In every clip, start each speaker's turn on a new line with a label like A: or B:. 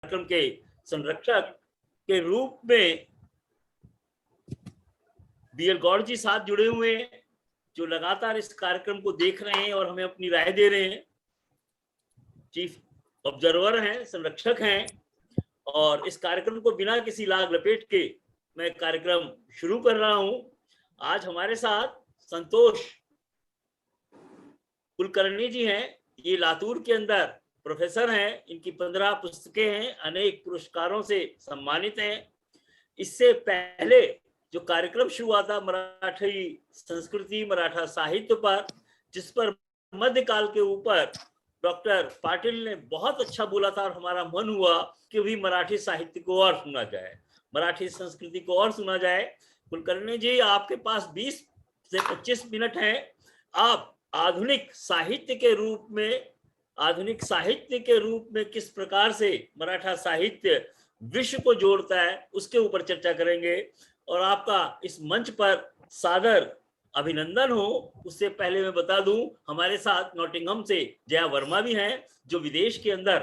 A: कार्यक्रम के संरक्षक के रूप में बीएल गौड़ जी साथ जुड़े हुए हैं, जो लगातार इस कार्यक्रम को देख रहे हैं और हमें अपनी राय दे रहे हैं। चीफ ऑब्जर्वर हैं, संरक्षक हैं, और इस कार्यक्रम को बिना किसी लाग लपेट के मैं कार्यक्रम शुरू कर रहा हूं। आज हमारे साथ संतोष कुलकर्णी जी हैं। ये लातूर के अंदर प्रोफेसर हैं, इनकी 15 पुस्तकें हैं, अनेक पुरस्कारों से सम्मानित हैं। इससे पहले जो कार्यक्रम शुरू हुआ था मराठी संस्कृति, मराठा साहित्य पर, जिस पर मध्यकाल के ऊपर डॉक्टर पाटिल ने बहुत अच्छा बोला था और हमारा मन हुआ कि भी मराठी साहित्य को और सुना जाए, मराठी संस्कृति को और सुना जाए। कुलकर्णी जी, आपके पास 20 से 25 मिनट हैं। आप आधुनिक साहित्य के रूप में किस प्रकार से मराठा साहित्य विश्व को जोड़ता है, उसके ऊपर चर्चा करेंगे। और आपका इस मंच पर सादर अभिनंदन हो। उससे पहले मैं बता दूं, हमारे साथ नॉटिंघम से जया वर्मा भी हैं, जो विदेश के अंदर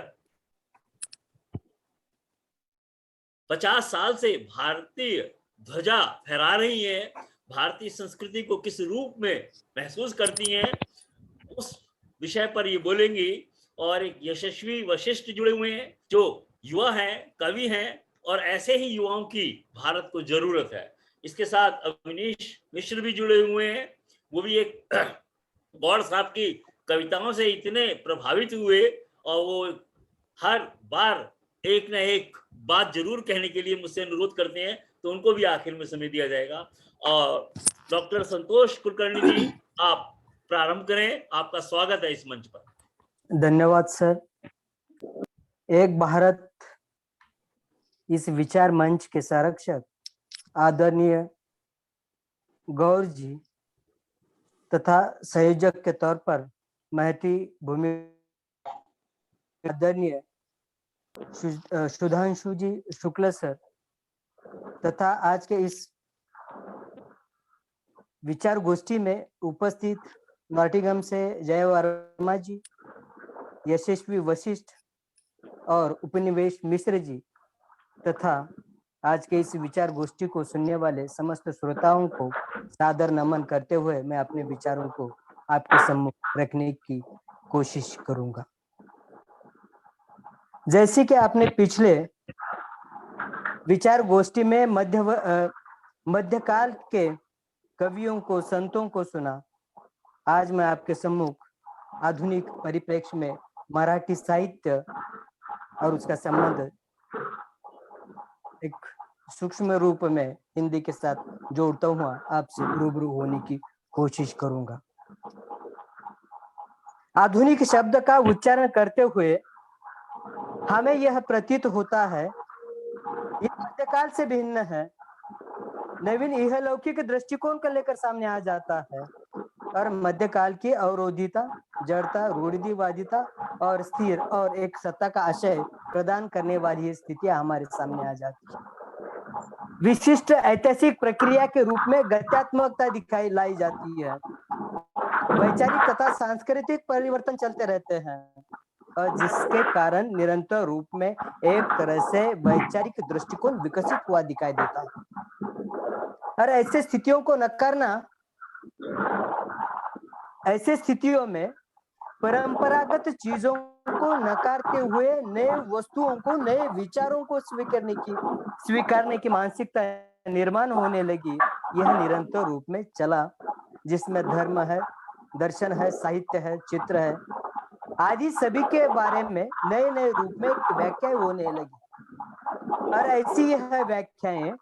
A: 50 साल से भारतीय ध्वजा फहरा रही है, भारतीय संस्कृति को किस रूप में महसूस करती हैं, उस विषय पर ये बोलेंगी। और एक यशस्वी वशिष्ठ जुड़े हुए हैं, जो युवा हैं, कवि हैं, और ऐसे ही युवाओं की भारत को जरूरत है। इसके साथ अवनीश मिश्र भी जुड़े हुए हैं। वो भी एक गौड़ साहब की कविताओं से इतने प्रभावित हुए और वो हर बार एक ना एक बात जरूर कहने के लिए मुझसे अनुरोध करते हैं, तो उनको भी आखिर में समय दिया जाएगा। और डॉक्टर संतोष कुलकर्णी जी, आप प्रारंभ करें, आपका स्वागत है इस मंच पर।
B: धन्यवाद सर। एक भारत इस विचार मंच के संरक्षक आदरणीय गौर जी तथा संयोजक के तौर पर महती भूमि आदरणीय सुधांशु जी शुक्ल सर तथा आज के इस विचार गोष्ठी में उपस्थित नॉटिंघम से जया वर्मा जी, यशस्वी वशिष्ठ और उपनिवेश मिश्र जी तथा आज के इस विचार गोष्ठी को सुनने वाले समस्त श्रोताओं को सादर नमन करते हुए मैं अपने विचारों को आपके सम्मुख रखने की कोशिश करूंगा। जैसे कि आपने पिछले विचार गोष्ठी में मध्यकाल के कवियों को, संतों को सुना, आज मैं आपके सम्मुख आधुनिक परिप्रेक्ष्य में मराठी साहित्य और उसका संबंध एक सूक्ष्म रूप में हिंदी के साथ जोड़ता हुआ आपसे रूबरू होने की कोशिश करूंगा। आधुनिक शब्द का उच्चारण करते हुए हमें यह प्रतीत होता है ये मध्यकाल से भिन्न है, नवीन इहलौकिक दृष्टिकोण को लेकर सामने आ जाता है और मध्यकाल की अवरोधिता, जड़ता, रूढ़िवादिता और स्थिर और एक सत्ता का आशय प्रदान करने वाली स्थितियां हमारे सामने आ जाती है। विशिष्ट ऐतिहासिक प्रक्रिया के रूप में गत्यात्मकता दिखाई लाई जाती है। वैचारिक तथा सांस्कृतिक परिवर्तन चलते रहते हैं और जिसके कारण निरंतर रूप में एक तरह से वैचारिक दृष्टिकोण विकसित हुआ दिखाई देता है। और ऐसे स्थितियों को नकारना, ऐसे स्थितियों में परंपरागत चीजों को नकारते हुए नए वस्तुओं को, नए विचारों को स्वीकारने की मानसिकता निर्माण होने लगी। यह निरंतर रूप में चला, जिसमें धर्म है, दर्शन है, साहित्य है, चित्र है आदि सभी के बारे में नए नए रूप में व्याख्याएं होने लगी। और ऐसी यह व्याख्याएं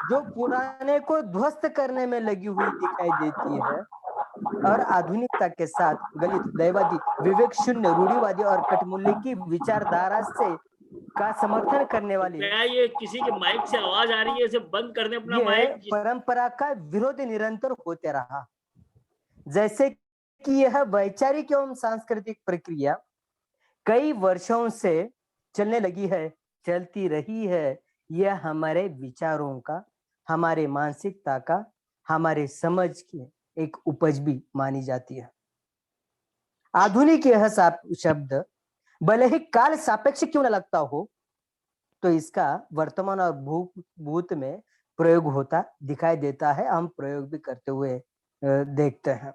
B: जो पुराने को ध्वस्त करने में लगी हुई दिखाई देती है और आधुनिकता के साथ गलित, दैवादी, विवेक शून्य, रूढ़िवादी और कटमूल्य की विचारधारा से का समर्थन करने वाली
A: ये किसी के माइक से आवाज आ रही है, इसे बंद करने अपना माइक।
B: परंपरा का विरोध निरंतर होते रहा। जैसे कि यह वैचारिक एवं सांस्कृतिक प्रक्रिया कई वर्षों से चलने लगी है, चलती रही है। यह हमारे विचारों का, हमारे मानसिकता का, हमारे समझ की एक उपज भी मानी जाती है। आधुनिक यह शब्द भले ही काल सापेक्ष क्यों न लगता हो, तो इसका वर्तमान और भूत में प्रयोग होता दिखाई देता है, हम प्रयोग भी करते हुए देखते हैं।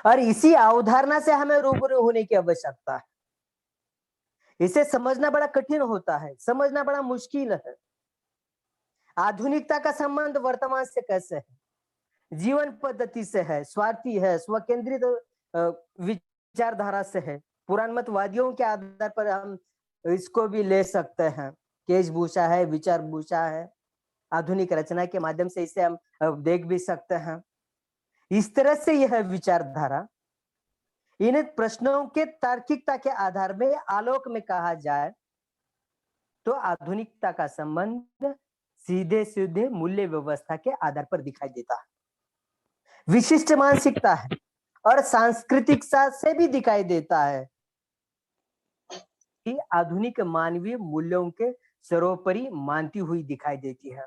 B: और इसी अवधारणा से हमें रूबरू होने की आवश्यकता है। इसे समझना बड़ा कठिन होता है, समझना बड़ा मुश्किल है। आधुनिकता का संबंध वर्तमान से कैसे है? जीवन पद्धति से है, स्वार्थी है, स्वकेंद्रित विचारधारा से है। पुराणमतवादियों के आधार पर हम इसको भी ले सकते हैं। केशभूषा है, विचार भूषा है। आधुनिक रचना के माध्यम से इसे हम देख भी सकते हैं। इस तरह से यह विचारधारा इन प्रश्नों के तार्किकता के आधार में आलोक में कहा जाए तो आधुनिकता का संबंध सीधे सीधे मूल्य व्यवस्था के आधार पर दिखाई देता है। विशिष्ट मानसिकता है और सांस्कृतिकता से भी दिखाई देता है कि आधुनिक मानवीय मूल्यों के सर्वोपरि मानती हुई दिखाई देती है।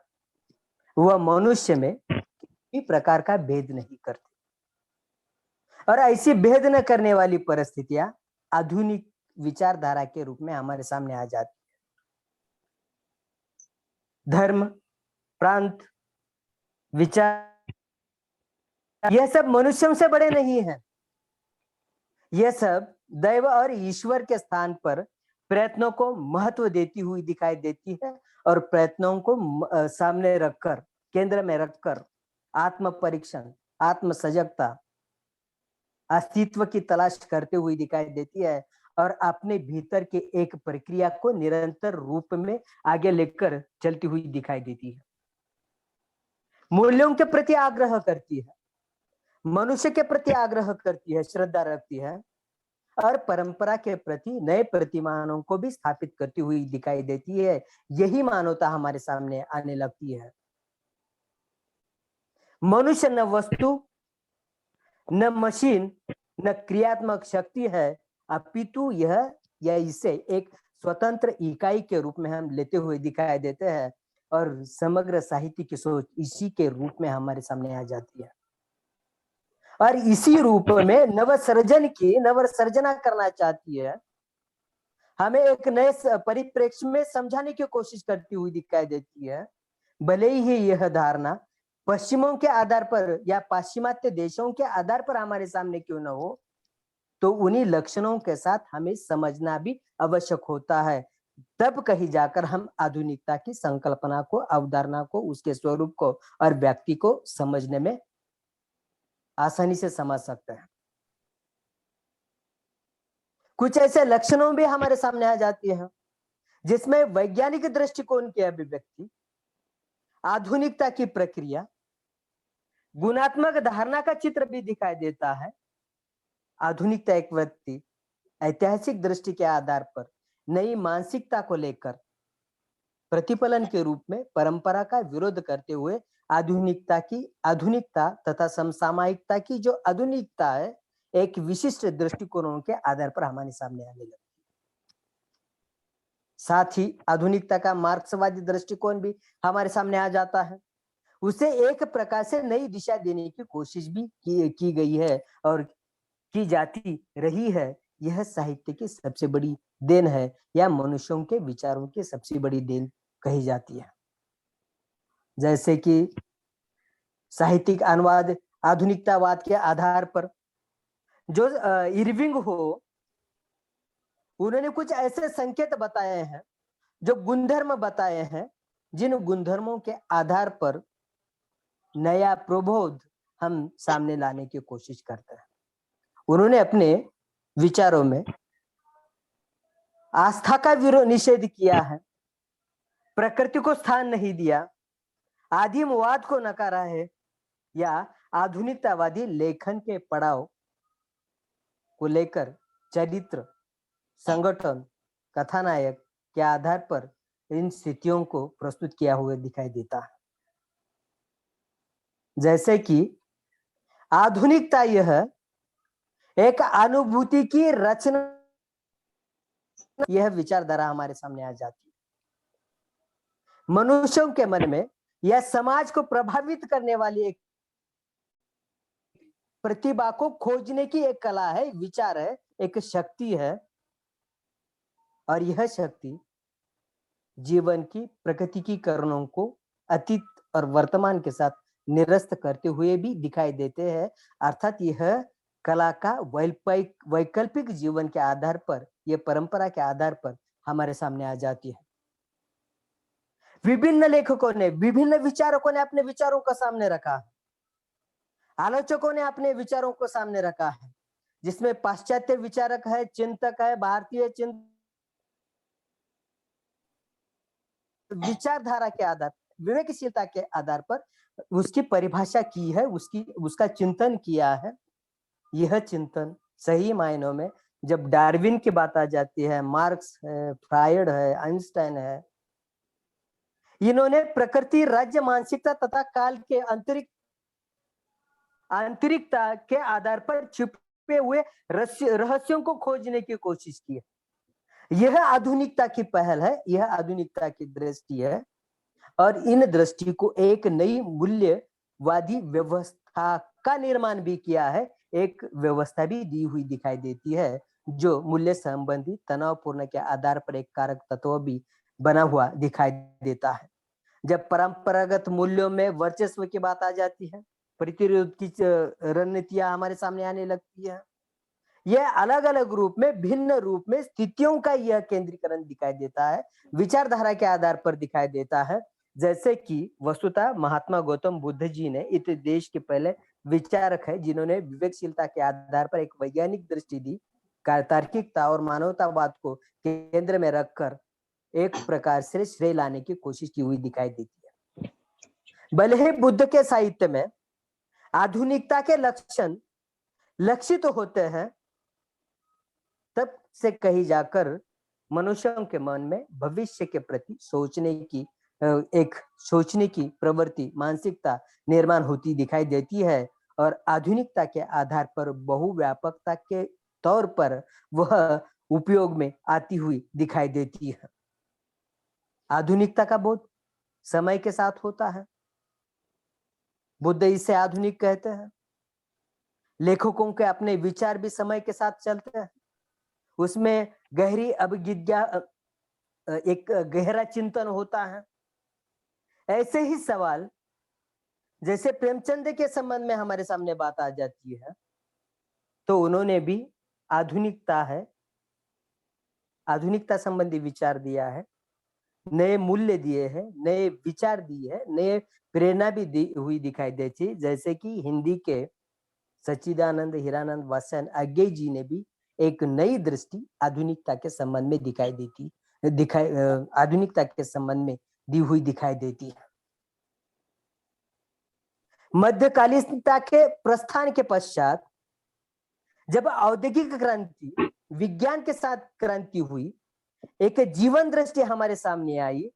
B: वह मनुष्य में किसी प्रकार का भेद नहीं करती और ऐसी भेद न करने वाली परिस्थितियां आधुनिक विचारधारा के रूप में हमारे सामने आ जाती है। धर्म, प्रांत, विचार, यह सब मनुष्यों से बड़े नहीं हैं। यह सब दैव और ईश्वर के स्थान पर प्रयत्नों को महत्व देती हुई दिखाई देती है और प्रयत्नों को सामने रखकर, केंद्र में रखकर आत्म परीक्षण, आत्म सजगता, अस्तित्व की तलाश करते हुई दिखाई देती है और अपने भीतर के एक प्रक्रिया को निरंतर रूप में आगे लेकर चलती हुई दिखाई देती है। मूल्यों के प्रति आग्रह करती है, मनुष्य के प्रति आग्रह करती है, श्रद्धा रखती है और परंपरा के प्रति नए प्रतिमानों को भी स्थापित करती हुई दिखाई देती है। यही मानवता हमारे सामने आने लगती है। मनुष्य न वस्तु, न मशीन, न क्रियात्मक शक्ति है, अपितु यह या इसे एक स्वतंत्र इकाई के रूप में हम लेते हुए दिखाई देते हैं और समग्र साहित्य की सोच इसी के रूप में हमारे सामने आ जाती है और इसी रूप में नवसर्जना करना चाहती है। हमें एक नए परिप्रेक्ष्य में समझाने की कोशिश करती हुई दिखाई देती है। भले ही यह धारणा पश्चिमों के आधार पर या पाश्चिमात्य देशों के आधार पर हमारे सामने क्यों न हो, तो उन्हीं लक्षणों के साथ हमें समझना भी आवश्यक होता है। तब कहीं जाकर हम आधुनिकता की संकल्पना को, अवधारणा को, उसके स्वरूप को और व्यक्ति को समझने में आसानी से समझ सकते हैं। कुछ ऐसे लक्षणों भी हमारे सामने आ जाती है जिसमें वैज्ञानिक दृष्टिकोण की अभिव्यक्ति, आधुनिकता की प्रक्रिया, गुणात्मक धारणा का चित्र भी दिखाई देता है। आधुनिकता एक व्यक्ति ऐतिहासिक दृष्टि के आधार पर नई मानसिकता को लेकर प्रतिफलन के रूप में परंपरा का विरोध करते हुए आधुनिकता तथा समसामयिकता की जो आधुनिकता है, एक विशिष्ट दृष्टिकोणों के आधार पर हमारे सामने आने लगती है। साथ ही आधुनिकता का मार्क्सवादी दृष्टिकोण भी हमारे सामने आ जाता है। उसे एक प्रकार से नई दिशा देने की कोशिश भी की गई है और की जाती रही है। यह साहित्य की सबसे बड़ी देन है या मनुष्यों के विचारों की सबसे बड़ी देन कही जाती है। जैसे कि साहित्यिक अनुवाद आधुनिकतावाद के आधार पर जो इरविंग हो, उन्होंने कुछ ऐसे संकेत बताए हैं, जो गुणधर्म बताए हैं, जिन गुणधर्मों के आधार पर नया प्रबोध हम सामने लाने की कोशिश करते हैं। उन्होंने अपने विचारों में आस्था का निषेध किया है, प्रकृति को स्थान नहीं दिया, आदिमवाद को नकारा है या आधुनिकतावादी लेखन के पड़ाव को लेकर चरित्र, संगठन, कथानायक के आधार पर इन स्थितियों को प्रस्तुत किया हुआ दिखाई देता है। जैसे कि आधुनिकता यह एक अनुभूति की रचना, यह विचारधारा हमारे सामने आ जाती है। मनुष्यों के मन में यह समाज को प्रभावित करने वाली एक प्रतिभा को खोजने की एक कला है, विचार है, एक शक्ति है और यह शक्ति जीवन की प्रकृतिकीकरणों को अतीत और वर्तमान के साथ निरस्त करते हुए भी दिखाई देते हैं। अर्थात यह कला का वैकल्पिक जीवन के आधार पर, ये परंपरा के आधार पर हमारे सामने आ जाती है। विभिन्न लेखकों ने, विभिन्न विचारकों ने अपने विचारों को सामने रखा, आलोचकों ने अपने विचारों को सामने रखा है, जिसमें पाश्चात्य विचारक है, चिंतक है, भारतीय विचारधारा के आधार, विवेकशीलता के आधार पर उसकी परिभाषा की है, उसका चिंतन किया है। यह चिंतन सही मायनों में जब डार्विन की बात आ जाती है, मार्क्स है, फ्रायड है, आइंस्टाइन है, इन्होंने प्रकृति, राज्य, मानसिकता तथा काल के आंतरिकता के आधार पर छिपे हुए रहस्यों को खोजने की कोशिश की है। यह आधुनिकता की पहल है, यह आधुनिकता की दृष्टि है, और इन दृष्टि को एक नई मूल्यवादी व्यवस्था का निर्माण भी किया है। एक व्यवस्था भी दी हुई दिखाई देती है, जो मूल्य संबंधी तनावपूर्ण के आधार पर एक कारक तत्व भी बना हुआ दिखाई देता है। जब परंपरागत मूल्यों में वर्चस्व की बात आ जाती है, प्रतिरोध की रणनीतियां हमारे सामने आने लगती है। यह अलग अलग रूप में, भिन्न रूप में स्थितियों का यह केंद्रीकरण दिखाई देता है, विचारधारा के आधार पर दिखाई देता है। जैसे कि वस्तुतः महात्मा गौतम बुद्ध जी ने इस देश के पहले विचारक है, जिन्होंने विवेकशीलता के आधार पर एक वैज्ञानिक दृष्टि दी, तार्किकता और मानवतावाद को केंद्र में रखकर एक प्रकार से श्रेय लाने की कोशिश की हुई दिखाई देती है। भले ही बुद्ध के साहित्य में आधुनिकता के लक्षण लक्षित होते हैं, तब से कहीं जाकर मनुष्यों के मन में भविष्य के प्रति सोचने की प्रवृत्ति, मानसिकता निर्माण होती दिखाई देती है, और आधुनिकता के आधार पर बहुव्यापकता के तौर पर वह उपयोग में आती हुई दिखाई देती है। आधुनिकता का बोध समय के साथ होता है, बुद्ध इसे आधुनिक कहते हैं। लेखकों के अपने विचार भी समय के साथ चलते हैं, उसमें गहरी अभिज्ञा, एक गहरा चिंतन होता है। ऐसे ही सवाल जैसे प्रेमचंद के संबंध में हमारे सामने बात आ जाती है, तो उन्होंने भी आधुनिकता संबंधी विचार दिया है, नए मूल्य दिए हैं, नए विचार दिए हैं, नए प्रेरणा भी दी हुई दिखाई देती। जैसे कि हिंदी के सच्चिदानंद हीरानंद वात्स्यायन अज्ञेय जी ने भी एक नई दृष्टि आधुनिकता के संबंध में आधुनिकता के संबंध में दी हुई दिखाई देती है। मध्यकालीनता के प्रस्थान के पश्चात जब औद्योगिक क्रांति, विज्ञान के साथ क्रांति हुई, एक जीवन दृष्टि हमारे सामने आई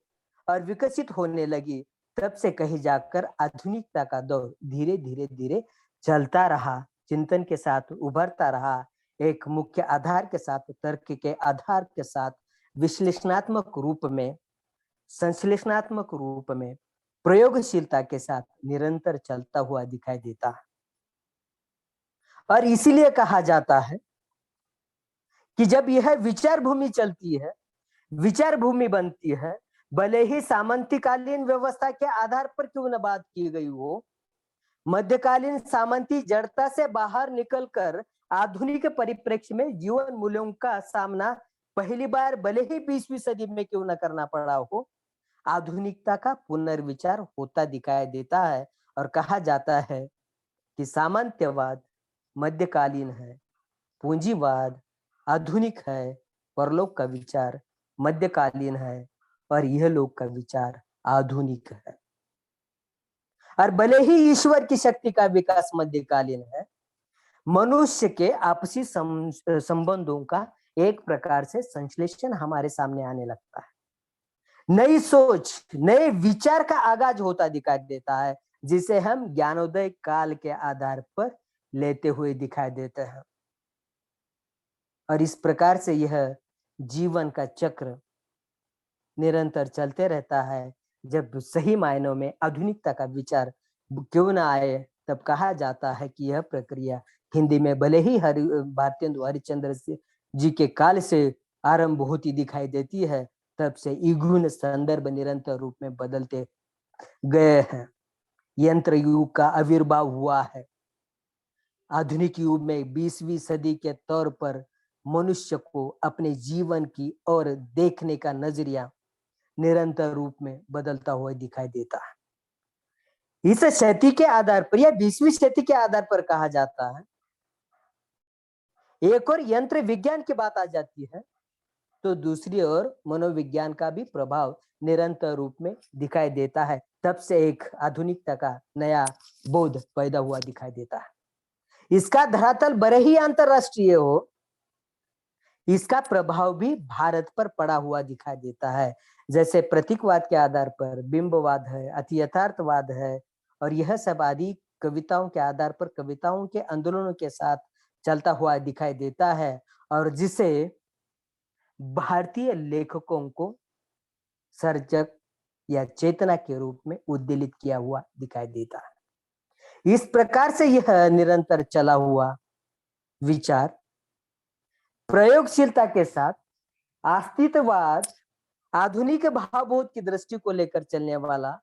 B: और विकसित होने लगी, तब से कहीं जाकर आधुनिकता का दौर धीरे धीरे चलता रहा, चिंतन के साथ उभरता रहा, एक मुख्य आधार के साथ, तर्क के आधार के साथ, विश्लेषणात्मक रूप में, संश्लेषणात्मक रूप में, प्रयोगशीलता के साथ निरंतर चलता हुआ दिखाई देता है। और इसीलिए कहा जाता है कि जब यह विचार भूमि चलती है, विचार भूमि बनती है, भले ही सामंतीकालीन व्यवस्था के आधार पर क्यों न बात की गई हो, मध्यकालीन सामंती जड़ता से बाहर निकलकर आधुनिक परिप्रेक्ष्य में जीवन मूल्यों का सामना पहली बार भले ही 20वीं सदी में क्यों न करना पड़ा हो, आधुनिकता का पुनर्विचार होता दिखाई देता है। और कहा जाता है कि सामंत्यवाद मध्यकालीन है, पूंजीवाद आधुनिक है, परलोक का विचार मध्यकालीन है, और यह लोक का विचार आधुनिक है। और भले ही ईश्वर की शक्ति का विकास मध्यकालीन है, मनुष्य के आपसी संबंधों का एक प्रकार से संश्लेषण हमारे सामने आने लगता है, नई सोच, नए विचार का आगाज होता दिखाई देता है, जिसे हम ज्ञानोदय काल के आधार पर लेते हुए दिखाई देते हैं। और इस प्रकार से यह जीवन का चक्र निरंतर चलते रहता है। जब सही मायनों में आधुनिकता का विचार क्यों ना आए, तब कहा जाता है कि यह प्रक्रिया हिंदी में भले ही भारतेंदु हरिश्चंद्र जी के काल से आरंभ होती दिखाई देती है, तब से युगुन संदर्भ निरंतर रूप में बदलते गए हैं। यंत्र युग का आविर्भाव हुआ है। आधुनिक युग में 20वीं सदी के तौर पर मनुष्य को अपने जीवन की ओर देखने का नजरिया निरंतर रूप में बदलता हुआ दिखाई देता है। इस शती के आधार पर या 20वीं शती के आधार पर कहा जाता है। एक और यंत्र विज्ञान की बात आ जाती है, तो दूसरी ओर मनोविज्ञान का भी प्रभाव निरंतर रूप में दिखाई देता है। तब से एक आधुनिकता का नया बोध पैदा हुआ दिखाई देता है। इसका धरातल बड़े ही अंतरराष्ट्रीय हो, इसका प्रभाव भी भारत पर पड़ा हुआ दिखाई देता है। जैसे प्रतीकवाद के आधार पर बिंबवाद है, अति यथार्थवाद है, और यह सब आदि कविताओं के आधार पर कविताओं के आंदोलनों के साथ चलता हुआ दिखाई देता है, और जिसे भारतीय लेखकों को सर्जक या चेतना के रूप में उद्दीलित किया हुआ दिखाई देता है। इस प्रकार से यह निरंतर चला हुआ विचार प्रयोगशीलता के साथ अस्तित्ववाद, आधुनिक भावबोध की दृष्टि को लेकर चलने वाला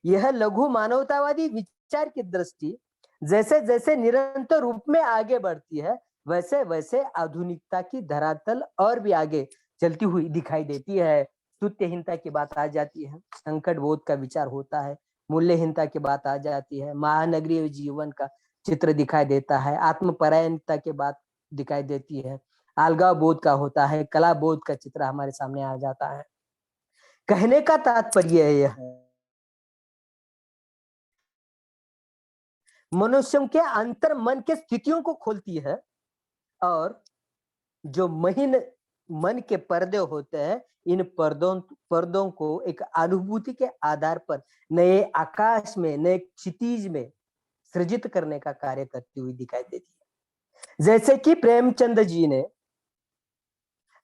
B: यह लघु मानवतावादी विचार की दृष्टि जैसे जैसे निरंतर रूप में आगे बढ़ती है, वैसे वैसे आधुनिकता की धरातल और भी आगे चलती हुई दिखाई देती है। स्तुत्यहीनता की बात आ जाती है, संकट बोध का विचार होता है, मूल्यहीनता की बात आ जाती है, महानगरीय जीवन का चित्र दिखाई देता है, आत्मपरायणता की बात दिखाई देती है, अलगाव बोध का होता है, कला बोध का चित्र हमारे सामने आ जाता है। कहने का तात्पर्य यह है, मनुष्यों के अंतर मन के स्थितियों को खोलती है, और जो महीन मन के पर्दे होते हैं, इन पर्दों को एक अनुभूति के आधार पर नए आकाश में, नए क्षितिज में सृजित करने का कार्य करती हुई दिखाई देती है। जैसे कि प्रेमचंद जी ने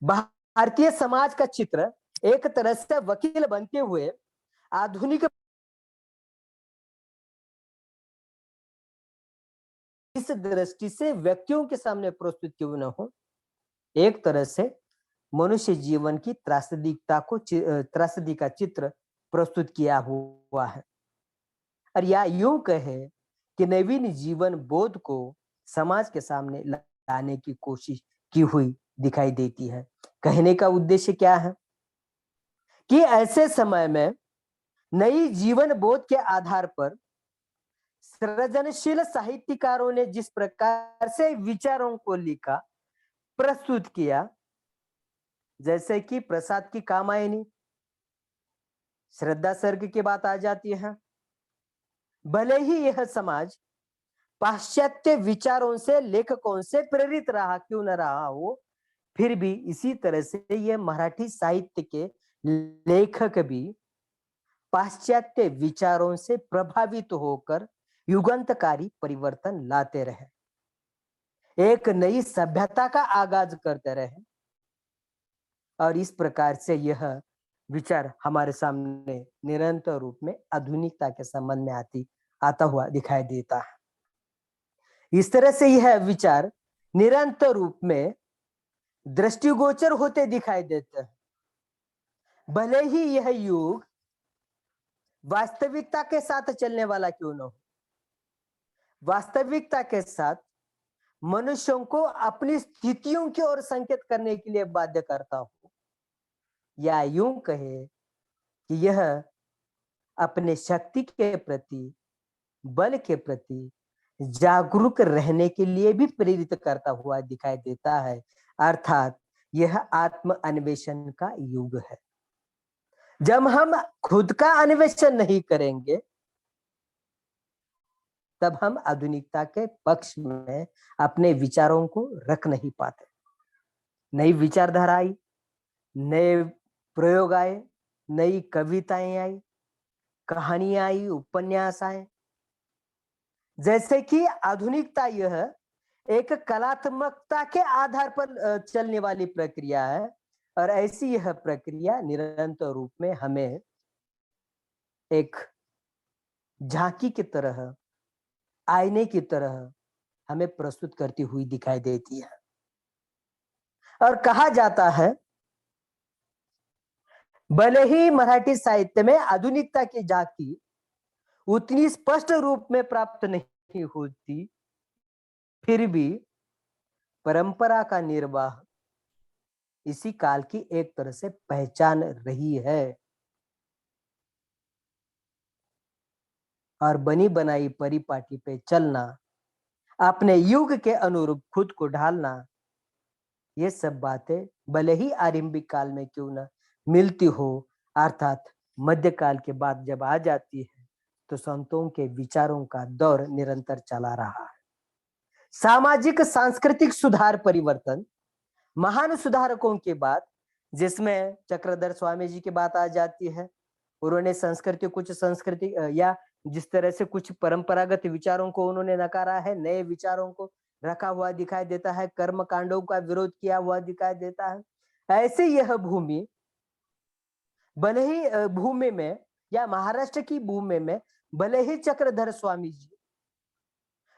B: भारतीय समाज का चित्र एक तरह से वकील बनते हुए आधुनिक इस दृष्टि से व्यक्तियों के सामने प्रस्तुत क्यों न हो, एक तरह से मनुष्य जीवन की त्रासदी का चित्र प्रस्तुत किया हुआ है। और या यूं कहे कि नवीन जीवन बोध को समाज के सामने लाने की कोशिश की हुई दिखाई देती है। कहने का उद्देश्य क्या है कि ऐसे समय में नई जीवन बोध के आधार पर सृजनशील साहित्यकारों ने जिस प्रकार से विचारों को लिखा, प्रस्तुत किया, जैसे कि प्रसाद की कामायनी, श्रद्धा सर्ग की बात आ जाती है। भले ही यह समाज पाश्चात्य विचारों से, लेखकों से प्रेरित रहा क्यों न रहा हो, फिर भी इसी तरह से यह मराठी साहित्य के लेखक भी पाश्चात्य विचारों से प्रभावित होकर युगांतकारी परिवर्तन लाते रहे, एक नई सभ्यता का आगाज करते रहे, और इस प्रकार से यह विचार हमारे सामने निरंतर रूप में आधुनिकता के संबंध में आता हुआ दिखाई देता है। इस तरह से यह विचार निरंतर रूप में दृष्टिगोचर होते दिखाई देते हैं। भले ही यह युग वास्तविकता के साथ चलने वाला क्यों न हो, वास्तविकता के साथ मनुष्यों को अपनी स्थितियों की ओर संकेत करने के लिए बाध्य करता हो, या यूं कहे कि यह अपने शक्ति के प्रति, बल के प्रति जागरूक रहने के लिए भी प्रेरित करता हुआ दिखाई देता है। अर्थात यह आत्म अन्वेषण का युग है। जब हम खुद का अन्वेषण नहीं करेंगे, तब हम आधुनिकता के पक्ष में अपने विचारों को रख नहीं पाते। नई विचारधारा आई, नए प्रयोग आए, नई कविताएं आई, कहानियां आई, उपन्यास आए। जैसे कि आधुनिकता यह एक कलात्मकता के आधार पर चलने वाली प्रक्रिया है, और ऐसी यह प्रक्रिया निरंतर रूप में हमें एक झांकी की तरह, आईने की तरह हमें प्रस्तुत करती हुई दिखाई देती है। और कहा जाता है भले ही मराठी साहित्य में आधुनिकता की झांकी उतनी स्पष्ट रूप में प्राप्त नहीं होती, फिर भी परंपरा का निर्वाह इसी काल की एक तरह से पहचान रही है और बनी बनाई परिपाटी पे चलना, अपने युग के अनुरूप खुद को ढालना, ये सब बातें भले ही आरंभिक काल में क्यों न मिलती हो, अर्थात मध्यकाल के बाद जब आ जाती है तो संतों के विचारों का दौर निरंतर चला रहा है। सामाजिक सांस्कृतिक सुधार परिवर्तन महान सुधारकों के बाद, जिसमें चक्रधर स्वामी जी की बात आ जाती है, उन्होंने कुछ संस्कृति या जिस तरह से कुछ परंपरागत विचारों को उन्होंने नकारा है, नए विचारों को रखा हुआ दिखाई देता है, कर्म कांडों का विरोध किया हुआ दिखाई देता है। ऐसे यह भूमि भले ही भूमि में या महाराष्ट्र की भूमि में भले ही चक्रधर स्वामी जी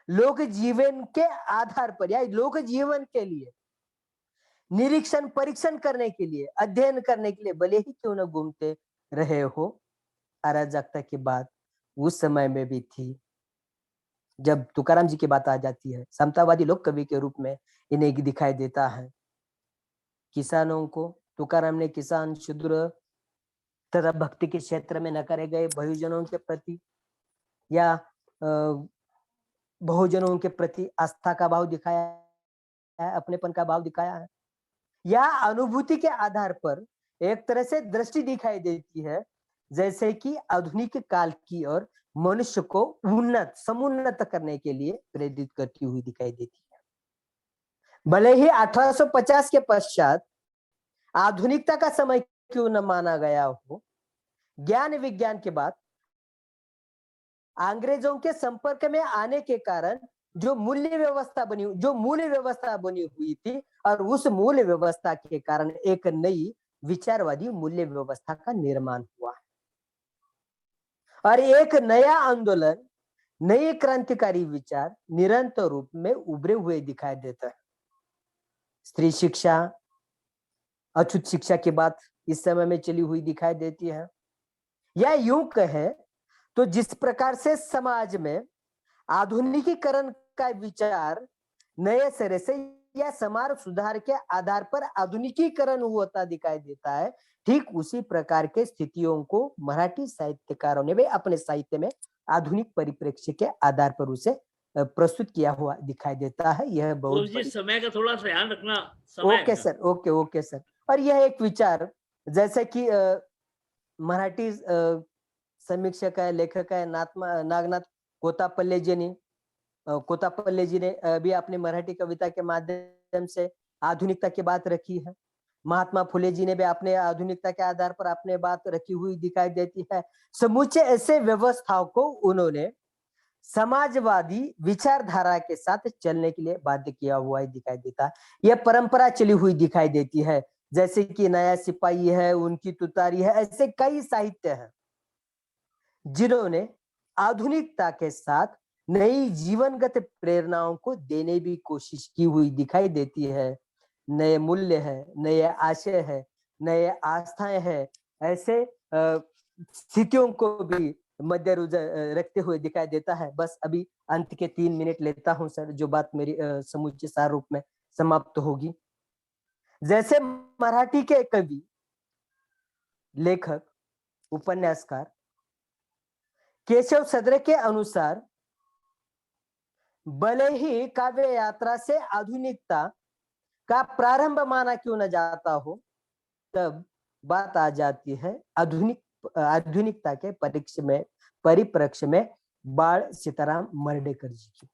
B: लोक जीवन के आधार पर या लोक जीवन के लिए निरीक्षण परीक्षण करने के लिए, अध्ययन करने के लिए भले ही क्यों न घूमते रहे हो, अराजकता की बात उस समय में भी थी। जब तुकाराम जी की बात आ जाती है, समतावादी लोक कवि के रूप में इन्हें दिखाई देता है। किसानों को तुकाराम ने किसान, शूद्र तथा भक्ति के क्षेत्र में नकारे गए बहुजनों के प्रति या बहुजनों के प्रति आस्था का भाव दिखाया है, अपनेपन का भाव दिखाया है। या अनुभूति के आधार पर एक तरह से दृष्टि दिखाई देती है, जैसे कि आधुनिक काल की और मनुष्य को समुन्नत करने के लिए प्रेरित करती हुई दिखाई देती है। भले ही 1850 के पश्चात आधुनिकता का समय क्यों न माना गया हो, ज्ञान विज्ञान के बाद अंग्रेजों के संपर्क में आने के कारण जो मूल व्यवस्था बनी हुई थी, और उस मूल व्यवस्था के कारण एक नई विचारवादी मूल्य व्यवस्था का निर्माण हुआ और एक नया आंदोलन, नए क्रांतिकारी विचार निरंतर रूप में उभरे हुए दिखाई देता है। स्त्री शिक्षा, अछूत शिक्षा की बात इस समय में चली हुई दिखाई देती है। या यूं कहे तो जिस प्रकार से समाज में आधुनिकीकरण का विचार नए सिरे से या समाज सुधार के आधार पर आधुनिकीकरण होता दिखाई देता है, ठीक उसी प्रकार के स्थितियों को मराठी साहित्यकारों ने भी अपने साहित्य में आधुनिक परिप्रेक्ष्य के आधार पर उसे प्रस्तुत किया हुआ दिखाई देता है। यह बहुत
A: जी समय का थोड़ा सा ध्यान रखना। समय
B: ओके सर, ओके सर। और यह एक विचार जैसे कि मराठी समीक्षक है, लेखक है नागनाथ कोतापल्ले जी ने भी अपनी मराठी कविता के माध्यम से आधुनिकता की बात रखी है। महात्मा फुले जी ने भी अपने आधुनिकता के आधार पर अपने बात रखी हुई दिखाई देती है। समूचे ऐसे व्यवस्थाओं को उन्होंने समाजवादी विचारधारा के साथ चलने के लिए बाध्य किया हुआ दिखाई देता है। यह परंपरा चली हुई दिखाई देती है, जैसे कि नया सिपाही है, उनकी तुतारी है, ऐसे कई साहित्य हैं जिन्होंने आधुनिकता के साथ नई जीवनगत प्रेरणाओं को देने की कोशिश की हुई दिखाई देती है। नए मूल्य है, नए आशय है, नए आस्थाएं है, ऐसे स्थितियों को भी मध्य रखते हुए दिखाई देता है। बस अभी अंत के 3 मिनट लेता हूं सर, जो बात मेरी समुच्चय सार रूप में समाप्त होगी। जैसे मराठी के कवि, लेखक, उपन्यासकार केशव सदरे के अनुसार भले ही काव्य यात्रा से आधुनिकता का प्रारंभ माना क्यों न जाता हो, तब बात आ जाती है आधुनिकता के परिप्रेक्ष्य में बाळ सीताराम मर्ढेकर जी की।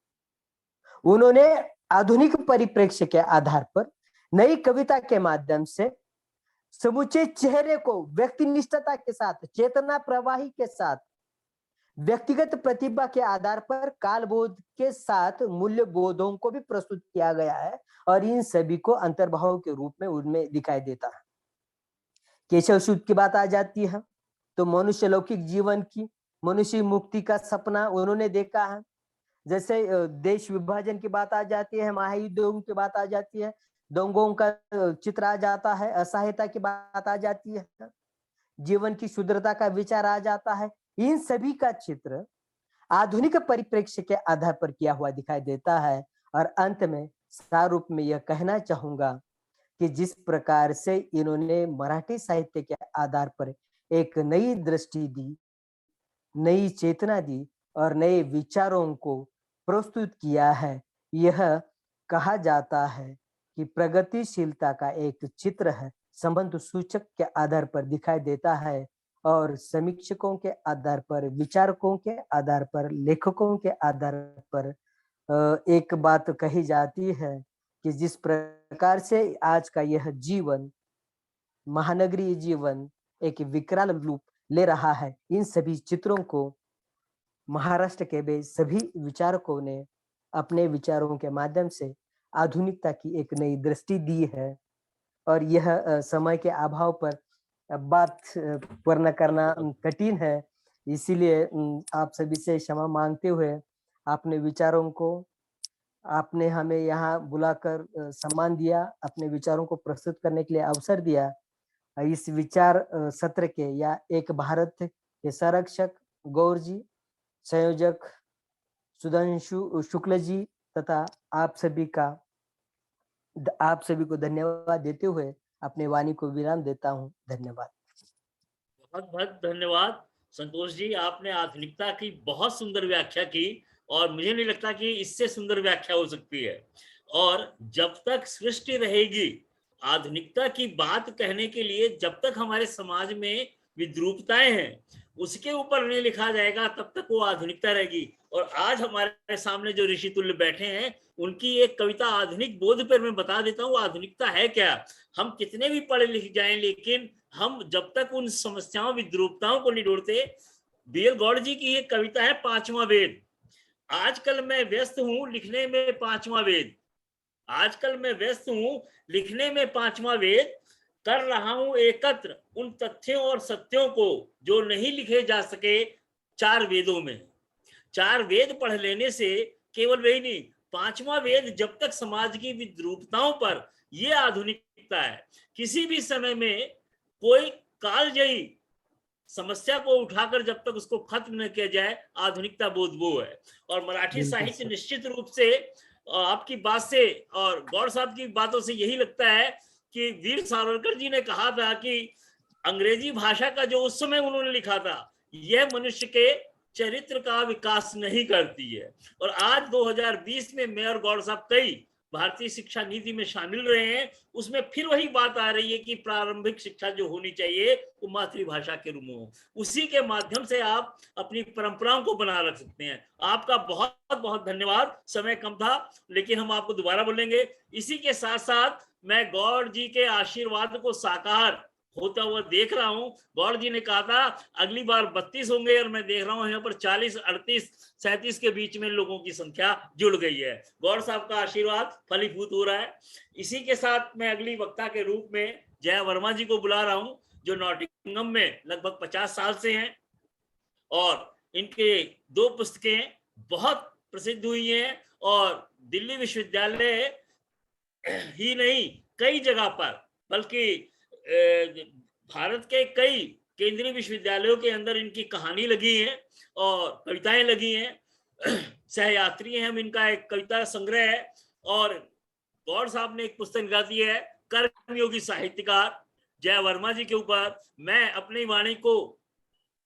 B: उन्होंने आधुनिक परिप्रेक्ष्य के आधार पर नई कविता के माध्यम से समूचे चेहरे को व्यक्तिनिष्ठता के साथ, चेतना प्रवाही के साथ, व्यक्तिगत प्रतिभा के आधार पर कालबोध के साथ मूल्य बोधों को भी प्रस्तुत किया गया है और इन सभी को अंतर्भाव के रूप में उनमें दिखाई देता है। केशव सूत की बात आ जाती है तो मनुष्य लौकिक जीवन की, मनुष्य मुक्ति का सपना उन्होंने देखा है। जैसे देश विभाजन की बात आ जाती है, महायुद्धों की बात आ जाती है, दंगों का चित्र आ जाता है, असहायता की बात आ जाती है। जीवन की शुद्धता का विचार आ जाता है। इन सभी का चित्र आधुनिक परिप्रेक्ष्य के आधार पर किया हुआ दिखाई देता है। और अंत में सारूप में यह कहना चाहूंगा कि जिस प्रकार से इन्होंने मराठी साहित्य के आधार पर एक नई दृष्टि दी, नई चेतना दी और नए विचारों को प्रस्तुत किया है, यह कहा जाता है कि प्रगतिशीलता का एक चित्र है, संबंध सूचक के आधार पर दिखाई देता है और समीक्षकों के आधार पर, विचारकों के आधार पर, लेखकों के आधार पर एक बात कही जाती है कि जिस प्रकार से आज का यह जीवन, महानगरीय जीवन एक विकराल रूप ले रहा है, इन सभी चित्रों को महाराष्ट्र के वे सभी विचारकों ने अपने विचारों के माध्यम से आधुनिकता की एक नई दृष्टि दी है। और यह समय के अभाव पर बात पूर्ण करना कठिन है, इसीलिए आप सभी से क्षमा मांगते हुए अपने विचारों को, आपने हमें यहाँ बुलाकर सम्मान दिया, अपने विचारों को प्रस्तुत करने के लिए अवसर दिया। इस विचार सत्र के या एक भारत के संरक्षक गौर जी, संयोजक सुधांशु शुक्ल जी तथा आप सभी को धन्यवाद देते हुए अपने वाणी को विराम देता हूँ। धन्यवाद।
A: बहुत बहुत धन्यवाद संतोष जी, आपने आधुनिकता की बहुत सुंदर व्याख्या की और मुझे नहीं लगता कि इससे सुंदर व्याख्या हो सकती है। और जब तक सृष्टि रहेगी, आधुनिकता की बात कहने के लिए जब तक हमारे समाज में विद्रूपताएं हैं, उसके ऊपर नहीं लिखा जाएगा, तब तक वो आधुनिकता रहेगी। और आज हमारे सामने जो ऋषि तुल्य बैठे हैं, उनकी एक कविता आधुनिक बोध पर मैं बता देता हूँ आधुनिकता है क्या। हम कितने भी पढ़े लिख जाएं, लेकिन हम जब तक उन समस्याओं, विद्रूपताओं को नहीं ढूंढते। बीएल गौड़ जी की एक कविता है, पांचवा वेद। आजकल मैं व्यस्त हूं लिखने में पांचवा वेद, आजकल मैं व्यस्त हूं लिखने में पांचवा वेद, कर रहा हूं एकत्र उन तथ्यों और सत्यों को जो नहीं लिखे जा सके चार वेदों में। चार वेद पढ़ लेने से केवल वही नहीं, पांचवा वेद जब तक समाज की विद्रूपताओं पर, यह आधुनिकता है। किसी भी समय में कोई कालजयी समस्या को उठाकर जब तक उसको खत्म न किया जाए, आधुनिकता बोध वो है। और मराठी साहित्य निश्चित रूप से आपकी बात से और गौड़ साहब की बातों से यही लगता है कि वीर सावरकर जी ने कहा था कि अंग्रेजी भाषा का जो उस समय उन्होंने लिखा था, यह मनुष्य के चरित्र का विकास नहीं करती है। और आज 2020 में मैं और गौड़ साहब कई भारतीय शिक्षा नीति में शामिल रहे हैं, उसमें फिर वही बात आ रही है कि प्रारंभिक शिक्षा जो होनी चाहिए वो मातृभाषा के रूप में हो। उसी के माध्यम से आप अपनी परंपराओं को बना रख सकते हैं। आपका बहुत बहुत धन्यवाद। समय कम था लेकिन हम आपको दोबारा बोलेंगे। इसी के साथ साथ मैं गौड़ जी के आशीर्वाद को साकार होता हुआ देख रहा हूं। गौड़ जी ने कहा था अगली बार 32 होंगे और मैं देख रहा हूं यहाँ पर 40, 38, 37 के बीच में लोगों की संख्या जुड़ गई है। गौड़ साहब का आशीर्वाद फलीभूत हो रहा है। इसी के साथ मैं अगली वक्ता के रूप में जया वर्मा जी को बुला रहा हूं, जो नॉटिंघम में लगभग 50 साल से हैं और इनके 2 पुस्तकें बहुत प्रसिद्ध हुई हैं और दिल्ली विश्वविद्यालय ही नहीं कई जगह पर, बल्कि भारत के कई केंद्रीय विश्वविद्यालयों के अंदर इनकी कहानी लगी है और कविताएं लगी हैं। सहयात्री हैं हम, इनका एक कविता संग्रह है। और गौड़ साहब ने एक पुस्तक निकाली है, कर्मयोगी साहित्यकार। जया वर्मा जी के ऊपर मैं अपनी वाणी को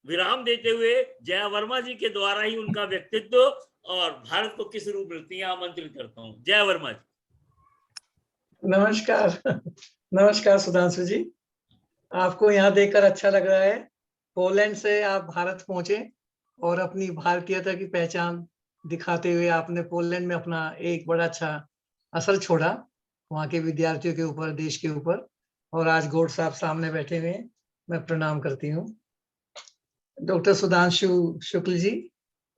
A: विराम देते हुए जया वर्मा जी के द्वारा ही उनका व्यक्तित्व और भारत को किस रूप मिलती है आमंत्रित करता हूँ। जया वर्मा जी।
C: नमस्कार। नमस्कार सुधांशु जी, आपको यहाँ देखकर अच्छा लग रहा है। पोलैंड से आप भारत पहुंचे और अपनी भारतीयता की पहचान दिखाते हुए आपने पोलैंड में अपना एक बड़ा अच्छा असर छोड़ा वहाँ के विद्यार्थियों के ऊपर, देश के ऊपर। और आज गौड़ साहब सामने बैठे हुए हैं, मैं प्रणाम करती हूँ। डॉक्टर सुधांशु शुक्ल जी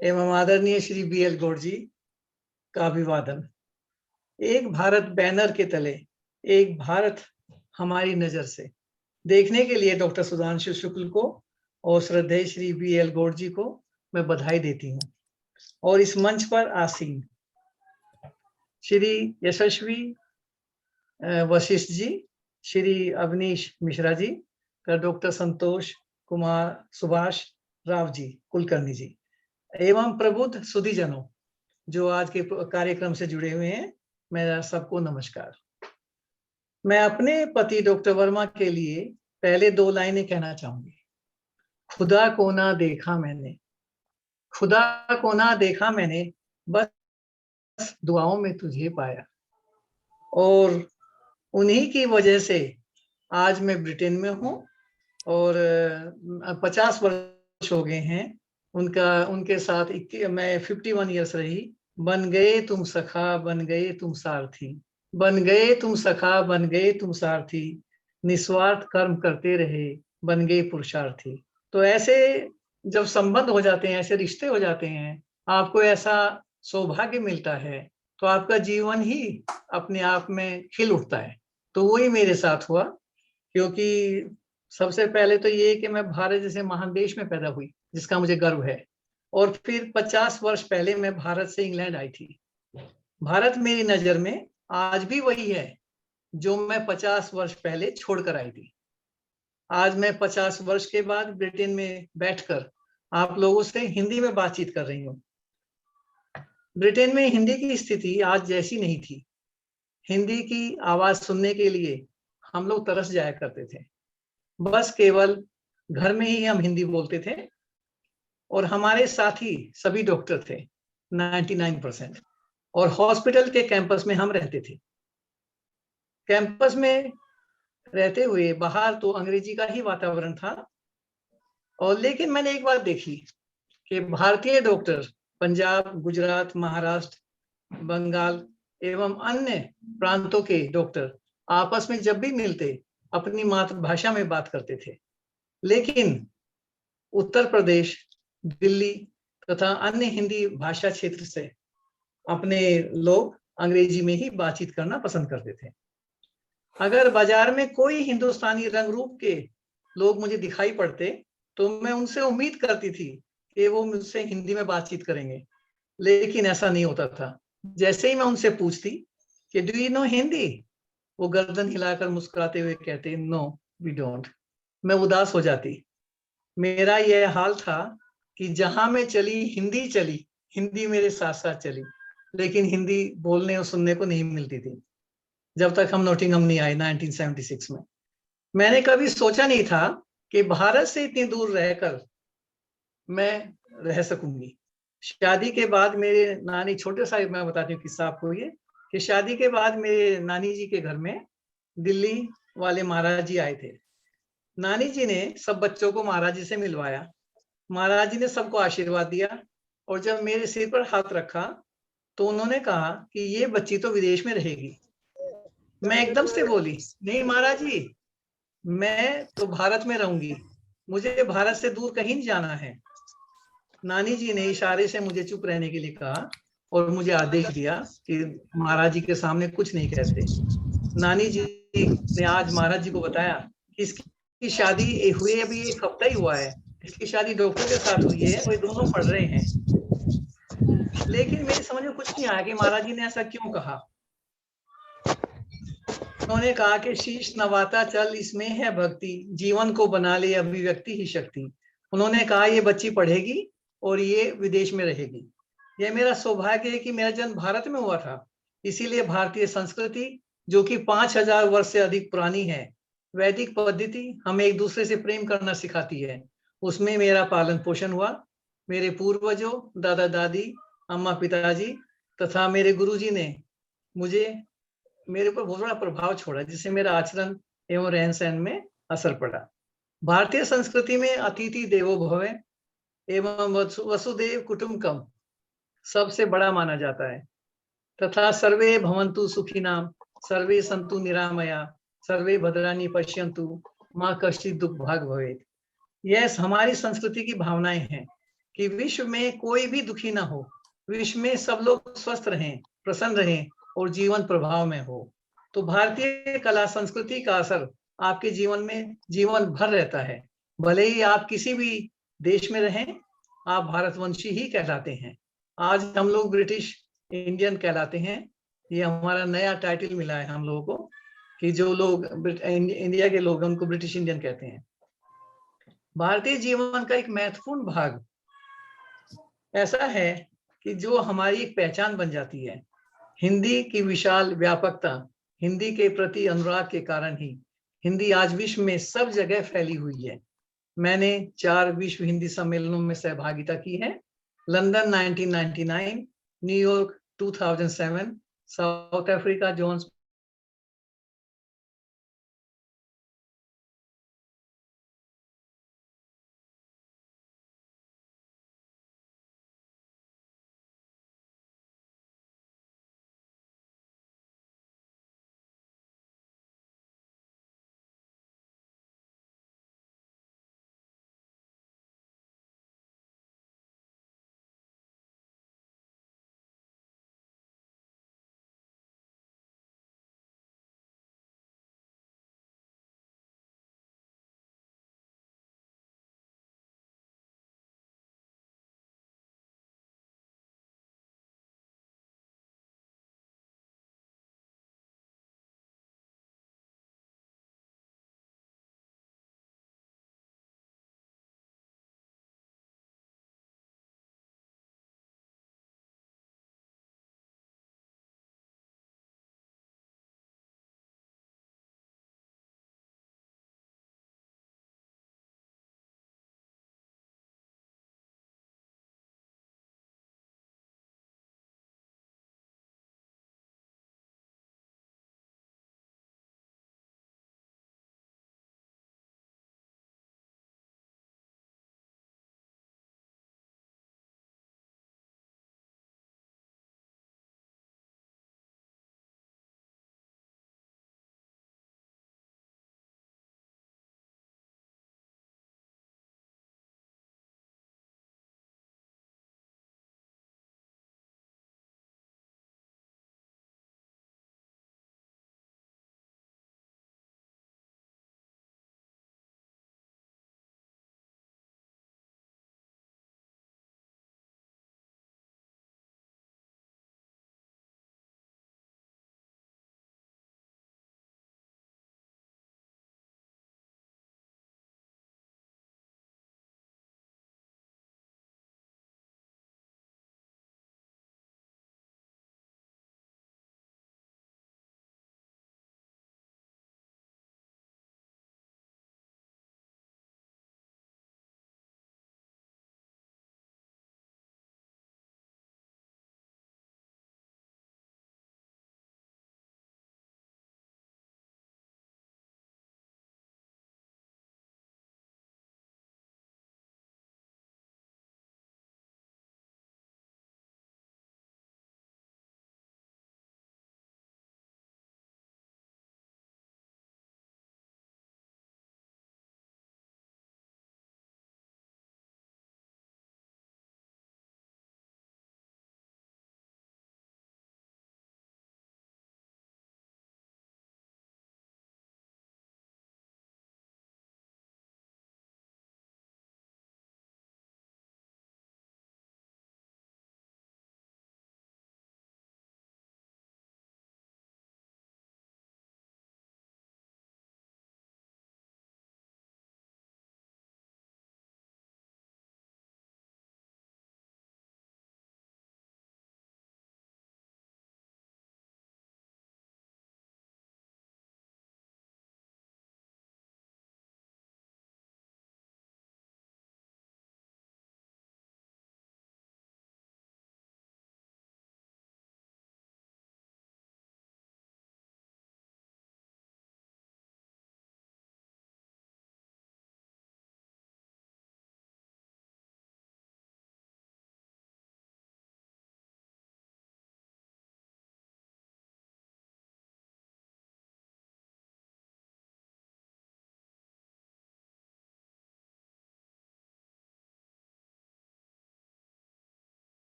C: एवं आदरणीय श्री बीएल गौड़ जी का अभिवादन। एक भारत बैनर के तले एक भारत हमारी नजर से देखने के लिए डॉक्टर सुधांशु शुक्ल को और श्रद्धेय श्री बीएल गौड़ जी को मैं बधाई देती हूँ। और इस मंच पर आसीन श्री यशस्वी वशिष्ठ जी, श्री अवनीश मिश्रा जी, का डॉक्टर संतोष कुमार सुभाष राव जी कुलकर्णी जी एवं प्रबुद्ध सुधीजनों जो आज के कार्यक्रम से जुड़े हुए हैं, मेरा सबको नमस्कार। मैं अपने पति डॉक्टर वर्मा के लिए पहले 2 लाइनें कहना चाहूंगी। खुदा को ना देखा मैंने, खुदा को ना देखा मैंने, बस दुआओं में तुझे पाया। और उन्हीं की वजह से आज मैं ब्रिटेन में हूँ और 50 वर्ष हो गए हैं उनके साथ। मैं 51 ईयर्स रही। बन गए तुम सखा, बन गए तुम सारथी, बन गए तुम सखा, बन गए तुम सारथी, निस्वार्थ कर्म करते रहे, बन गए पुरुषार्थी। तो ऐसे जब संबंध हो जाते हैं, ऐसे रिश्ते हो जाते हैं, आपको ऐसा सौभाग्य मिलता है, तो आपका जीवन ही अपने आप में खिल उठता है। तो वही मेरे साथ हुआ, क्योंकि सबसे पहले तो ये कि मैं भारत जैसे महान देश में पैदा हुई, जिसका मुझे गर्व है। और फिर 50 वर्ष पहले मैं भारत से इंग्लैंड आई थी। भारत मेरी नजर में आज भी वही है जो मैं 50 वर्ष पहले छोड़कर आई थी। आज मैं 50 वर्ष के बाद ब्रिटेन में बैठकर आप लोगों से हिंदी में बातचीत कर रही हूँ। ब्रिटेन में हिंदी की स्थिति आज जैसी नहीं थी। हिंदी की आवाज सुनने के लिए हम लोग तरस जाया करते थे। बस केवल घर में ही हम हिंदी बोलते थे और हमारे साथी सभी डॉक्टर थे 99%। और हॉस्पिटल के कैंपस में हम रहते थे। कैंपस में रहते हुए बाहर तो अंग्रेजी का ही वातावरण था। और लेकिन मैंने एक बात देखी कि भारतीय डॉक्टर पंजाब, गुजरात, महाराष्ट्र, बंगाल एवं अन्य प्रांतों के डॉक्टर आपस में जब भी मिलते अपनी मातृभाषा में बात करते थे। लेकिन उत्तर प्रदेश, दिल्ली तथा अन्य हिंदी भाषा क्षेत्र से अपने लोग अंग्रेजी में ही बातचीत करना पसंद करते थे। अगर बाजार में कोई हिंदुस्तानी रंग रूप के लोग मुझे दिखाई पड़ते तो मैं उनसे उम्मीद करती थी कि वो मुझसे हिंदी में बातचीत करेंगे, लेकिन ऐसा नहीं होता था। जैसे ही मैं उनसे पूछती कि डू यू नो हिंदी, वो गर्दन हिलाकर मुस्कुराते हुए कहते नो वी डोंट। मैं उदास हो जाती। मेरा यह हाल था कि जहां मैं चली हिंदी चली, हिंदी मेरे साथ साथ चली, लेकिन हिंदी बोलने और सुनने को नहीं मिलती थी जब तक हम नोटिंघम नहीं आए 1976 में। मैंने कभी सोचा नहीं था कि भारत से इतनी दूर रहकर मैं रह सकूंगी। शादी के बाद मेरे नानी, छोटे सा मैं बताती हूँ किस्सा आपको ये, कि शादी के बाद मेरे नानी जी के घर में दिल्ली वाले महाराज जी आए थे। नानी जी ने सब बच्चों को महाराज जी से मिलवाया। महाराज जी ने सबको आशीर्वाद दिया और जब मेरे सिर पर हाथ रखा तो उन्होंने कहा कि ये बच्ची तो विदेश में रहेगी। मैं एकदम से बोली, नहीं महाराज जी, मैं तो भारत में रहूंगी, मुझे भारत से दूर कहीं नहीं जाना है। नानी जी ने इशारे से मुझे चुप रहने के लिए कहा और मुझे आदेश दिया कि महाराज जी के सामने कुछ नहीं कहते। नानी जी ने आज महाराज जी को बताया कि इसकी शादी हुए अभी 1 हफ्ता ही हुआ है, इसकी शादी डॉक्टर के साथ हुई है, वो दोनों पढ़ रहे हैं। लेकिन मेरी समझ में कुछ नहीं आया कि महाराज जी ने ऐसा क्यों कहा। उन्होंने कहा कि शीश नवाता चल, इसमें है भक्ति, जीवन को बना ले अभिव्यक्ति ही शक्ति। उन्होंने कहा ये बच्ची पढ़ेगी और ये विदेश में रहेगी। यह मेरा सौभाग्य है कि मेरा जन्म भारत में हुआ था, इसीलिए भारतीय संस्कृति जो कि 5000 वर्ष से अधिक पुरानी है, वैदिक पद्धति हमें एक दूसरे से प्रेम करना सिखाती है, उसमें मेरा पालन पोषण हुआ। मेरे पूर्वजों, दादा दादी, अम्मा पिताजी तथा मेरे गुरुजी ने मेरे ऊपर बहुत बड़ा प्रभाव छोड़ा, जिससे मेरा आचरण एवं रहन सहन में असर पड़ा। भारतीय संस्कृति में अतिथि देवो भव एवं वसुदेव कुटुंबकम सबसे बड़ा माना जाता है तथा सर्वे भवन्तु सुखिनाम, सर्वे सन्तु निरामया, सर्वे भद्राणि पश्यन्तु, मां कश्चित् दुख भाग भवेत्। यह हमारी संस्कृति की भावनाएं हैं कि विश्व में कोई भी दुखी ना हो, विश्व में सब लोग स्वस्थ रहें, प्रसन्न रहें और जीवन प्रभाव में हो। तो भारतीय कला संस्कृति का असर आपके जीवन में जीवन भर रहता है। भले ही आप किसी भी देश में रहें, आप भारतवंशी ही कहलाते हैं। आज हम लोग ब्रिटिश इंडियन कहलाते हैं। ये हमारा नया टाइटल मिला है हम लोगों को कि जो लोग इंडिया के लोग उनको ब्रिटिश इंडियन कहते हैं। भारतीय जीवन का एक महत्वपूर्ण भाग ऐसा है कि जो हमारी एक पहचान बन जाती है। हिंदी की विशाल व्यापकता, हिंदी के प्रति अनुराग के कारण ही हिंदी आज विश्व में सब जगह फैली हुई है। मैंने 4 विश्व हिंदी सम्मेलनों में सहभागिता की है। London 1999, New York 2007, South Africa Jones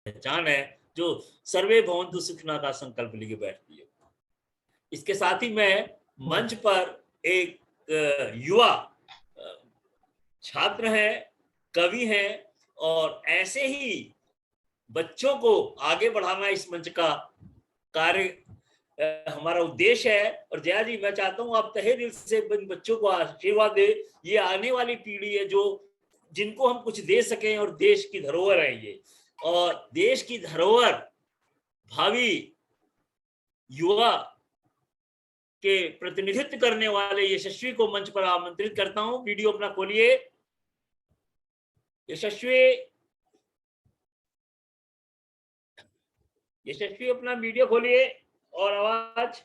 A: पहचान है जो सर्वे भवन्तु सुखिनः का संकल्प लेके बैठती है। इसके साथ ही मैं मंच पर एक युवा छात्र हैं, कवि हैं और ऐसे ही बच्चों को आगे बढ़ाना इस मंच का कार्य हमारा उद्देश्य है। और जया जी, मैं चाहता हूं आप तहे दिल से इन बच्चों को आशीर्वाद दे। ये आने वाली पीढ़ी है जो जिनको हम कुछ दे सकें, और देश की धरोहर है ये। और देश की धरोहर भावी युवा के प्रतिनिधित्व करने वाले यशस्वी को मंच पर आमंत्रित करता हूं। वीडियो अपना खोलिए। यशस्वी अपना वीडियो खोलिए और आवाज।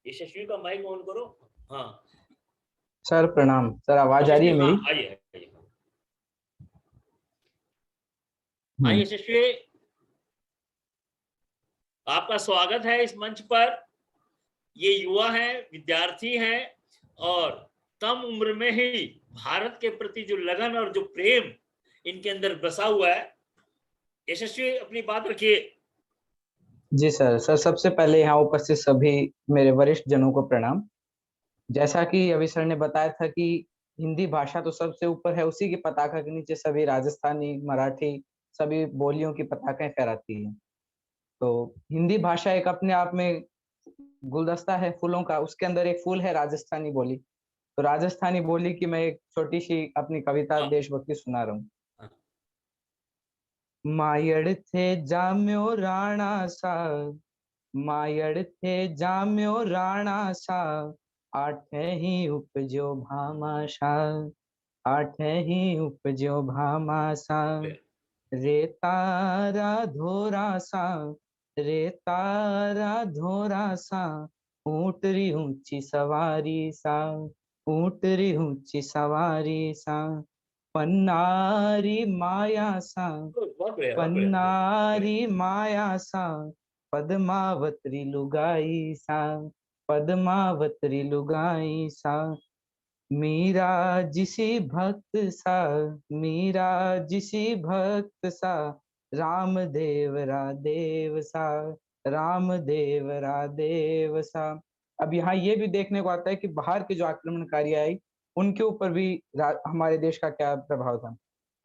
A: यशस्वी का माइक ऑन करो। हाँ
D: सर प्रणाम सर, आवाज आ रही है मेरी?
A: हाँ, आइए हाँ यशस्वी, आपका स्वागत है इस मंच पर। ये युवा हैं, विद्यार्थी हैं, और कम उम्र में ही भारत के प्रति जो लगन और जो प्रेम इनके अंदर बसा हुआ है। यशस्वी, अपनी बात रखिए।
D: जी सर। सबसे पहले यहाँ उपस्थित सभी मेरे वरिष्ठ जनों को प्रणाम। जैसा कि अभी सर ने बताया था कि हिंदी भाषा तो सबसे ऊपर है, उसी की पताका के नीचे सभी राजस्थानी, मराठी सभी बोलियों की पताकाएं फहराती हैं। तो हिंदी भाषा एक अपने आप में गुलदस्ता है फूलों का, उसके अंदर एक फूल है राजस्थानी बोली। तो राजस्थानी बोली की मैं एक छोटी सी अपनी कविता देशभक्ति सुना रहा हूँ। मायड़ थे जाम्यो राणा सा, मायड़ थे जाम्यो राणा सा, आठे ही उपजो भामाशा, आठे ही उपजो भामाशा। रे तारा धोरा सा, रे तारा धोरा सा, ऊँटरी ऊंची सवारी सा, ऊँटरी ऊंची सवारी सा। पन्नारी माया सा, पन्नारी माया सा, पद्मावती लुगाई सा, पद्मावती लुगाई सा। मीरा जिसी भक्त सा, मीरा जिसी भक्त सा, रामदेव रादेव सा, रामदेव रादेव सा। अब यहाँ ये भी देखने को आता है कि बाहर के जो आक्रमणकारी आई उनके ऊपर भी हमारे देश का क्या प्रभाव था।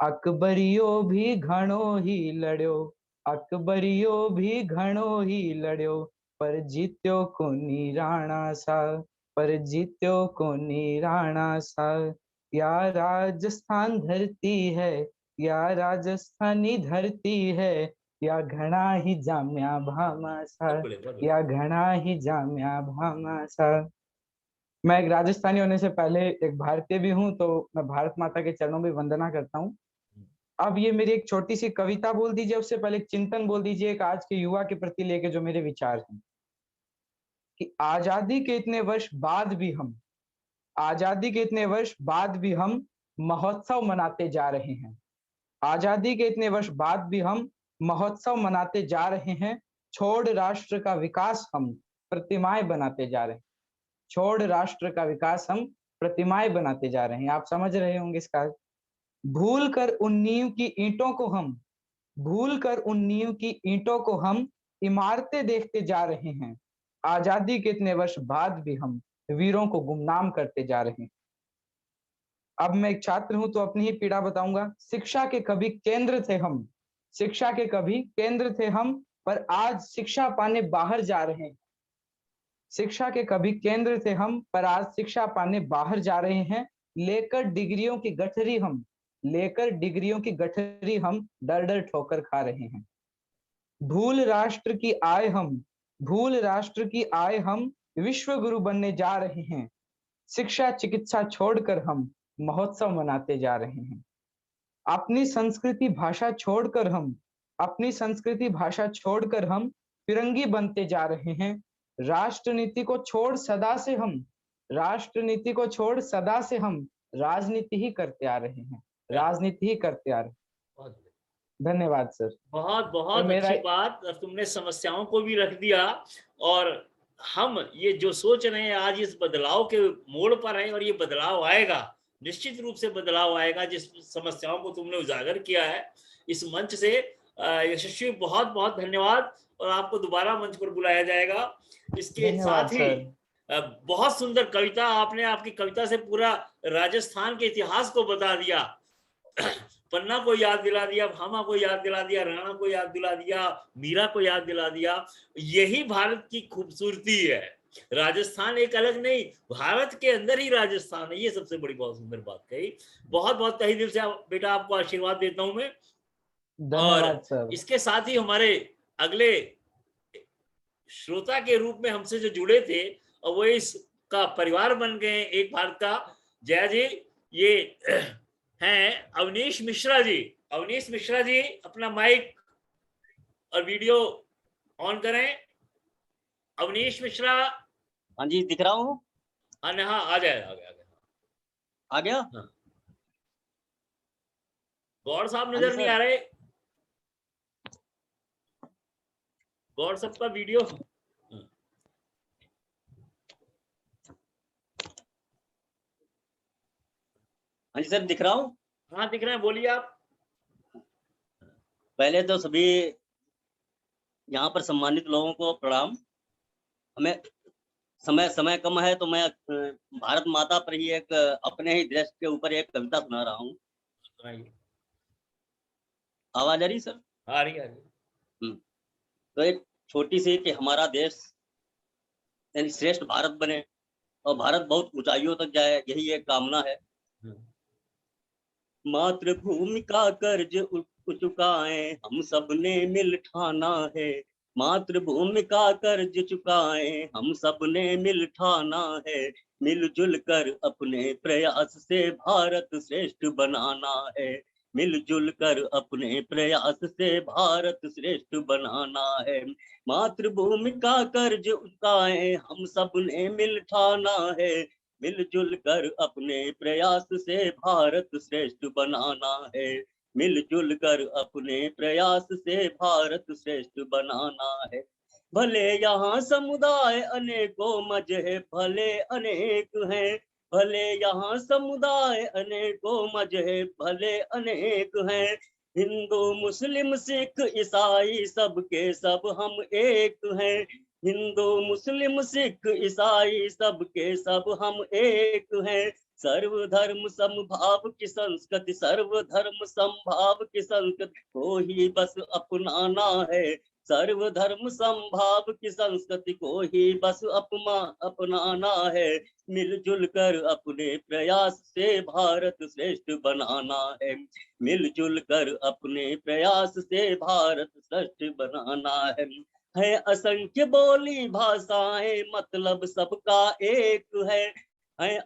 D: अकबरियो भी घणो ही लड़ो, अकबरियो भी घणो ही लड़ो, पर जीत्यो कोनी राणा सा, पर जीत्यो कोनी राणा सा। या राजस्थान धरती है, या राजस्थानी धरती है, या घना ही जाम्या भामा सा, या घना ही जाम्या भामा सा। मैं एक राजस्थानी होने से पहले एक भारतीय भी हूँ, तो मैं भारत माता के चरणों में वंदना करता हूँ। अब ये मेरी एक छोटी सी कविता बोल दीजिए, उससे पहले एक चिंतन बोल दीजिए, एक आज के युवा के प्रति लेके जो मेरे विचार हैं कि आजादी के इतने वर्ष बाद भी हम, आजादी के इतने वर्ष बाद भी हम महोत्सव मनाते जा रहे हैं। आजादी के इतने वर्ष बाद भी हम महोत्सव मनाते जा रहे हैं। छोड़ राष्ट्र का विकास हम प्रतिमाएं बनाते जा रहे हैं, छोड़ राष्ट्र का विकास हम प्रतिमाएं बनाते जा रहे हैं। आप समझ रहे होंगे इसका। भूल कर उन नींव की ईंटों को हम, भूल कर उन नींव की ईंटों को हम इमारतें देखते जा रहे हैं। आजादी के इतने वर्ष बाद भी हम वीरों को गुमनाम करते जा रहे हैं। अब मैं एक छात्र हूं तो अपनी ही पीड़ा बताऊंगा। शिक्षा के कभी केंद्र थे हम, शिक्षा के कभी केंद्र थे हम, पर आज शिक्षा पाने बाहर जा रहे हैं। शिक्षा के कभी केंद्र थे हम, पर आज शिक्षा पाने बाहर जा रहे हैं। लेकर डिग्रियों की गठरी हम, लेकर डिग्रियों की गठरी हम डर डर ठोकर खा रहे हैं। भूल राष्ट्र की आय हम, भूल राष्ट्र की आय हम विश्व गुरु बनने जा रहे हैं। शिक्षा चिकित्सा छोड़कर हम महोत्सव मनाते जा रहे हैं। अपनी संस्कृति भाषा छोड़कर हम, अपनी संस्कृति भाषा छोड़कर हम फिरंगी बनते जा रहे हैं। राष्ट्र नीति को छोड़ सदा से हम, राष्ट्र नीति को छोड़ सदा से हम राजनीति ही करते आ रहे हैं, राजनीति ही करते आ रहे हैं। धन्यवाद सर।
A: बहुत बहुत अच्छी बात। तुमने समस्याओं को भी रख दिया, और हम ये जो सोच रहे हैं आज इस बदलाव के मोड़ पर है, और ये बदलाव आएगा, निश्चित रूप से बदलाव आएगा। जिस समस्याओं को तुमने उजागर किया है इस मंच से, यशस्वी बहुत बहुत धन्यवाद, और आपको दोबारा मंच पर बुलाया जाएगा। इसके साथ ही बहुत सुंदर कविता आपने, आपकी कविता से पूरा राजस्थान के इतिहास को बता दिया। पन्ना को याद दिला दिया, भामा को याद दिला दिया, राणा को याद दिला दिया, मीरा को याद दिला दिया। यही भारत की खूबसूरती है। राजस्थान एक अलग नहीं, भारत के अंदर ही राजस्थान है। ये सबसे बड़ी बहुत सुंदर बात कही। बहुत बहुत तहे दिल से बेटा आपको आशीर्वाद देता हूं मैं।
D: धन्यवाद सर।
A: इसके साथ ही हमारे अगले श्रोता के रूप में हमसे जो जुड़े थे और वो इसका परिवार बन गए एक भारत का, जया जी, ये हैं अवनीश मिश्रा जी। अवनीश मिश्रा जी अपना माइक और वीडियो ऑन करें। अवनीश मिश्रा।
E: हाँ जी, दिख रहा हूँ।
A: हाँ आ जाए,
E: आ गया।
A: हाँ। गौड़ साहब
E: हाँ जी
A: नजर नहीं
E: सर।
A: आ रहे। गौड़ साहब का वीडियो।
E: हाँ जी सर, दिख रहा हूँ।
A: हाँ दिख रहे हैं, बोलिए आप।
E: पहले तो सभी यहाँ पर सम्मानित लोगों को प्रणाम। हमें समय कम है तो मैं भारत माता पर ही एक अपने ही देश के ऊपर एक कविता सुना रहा हूँ। आवाज आ रही सर?
A: आ रही।
E: तो एक छोटी सी कि हमारा देश यानी श्रेष्ठ भारत बने और भारत बहुत ऊंचाइयों तक जाए, यही एक कामना है। मातृभूमि का कर्ज चुकाएं हम सब ने मिल ठाना है। मातृभूमि का कर्ज चुकाएं हम सब ने मिल ठाना है। मिलजुल कर अपने प्रयास से भारत श्रेष्ठ बनाना है। मिलजुल कर अपने प्रयास से भारत श्रेष्ठ बनाना है। मातृभूमि का कर्ज चुकाएं हम सब ने मिल ठाना है। मिलजुल कर अपने प्रयास से भारत श्रेष्ठ बनाना है। मिलजुल कर अपने प्रयास से भारत श्रेष्ठ बनाना है। भले यहाँ समुदाय अनेकों मजहब भले अनेक हैं। भले यहाँ समुदाय अनेकों मजहब भले अनेक हैं। हिंदू मुस्लिम सिख ईसाई सबके सब हम एक हैं। हिंदू मुस्लिम सिख ईसाई सबके सब हम एक हैं। सर्वधर्म समभाव की संस्कृति सर्वधर्म समभाव की संस्कृति को ही बस अपनाना है। सर्वधर्म समभाव की संस्कृति को ही बस अपनाना है। मिलजुल कर अपने प्रयास से भारत श्रेष्ठ बनाना है। मिलजुल कर अपने प्रयास से भारत श्रेष्ठ बनाना है असंख्य बोली भाषाएं मतलब सबका एक है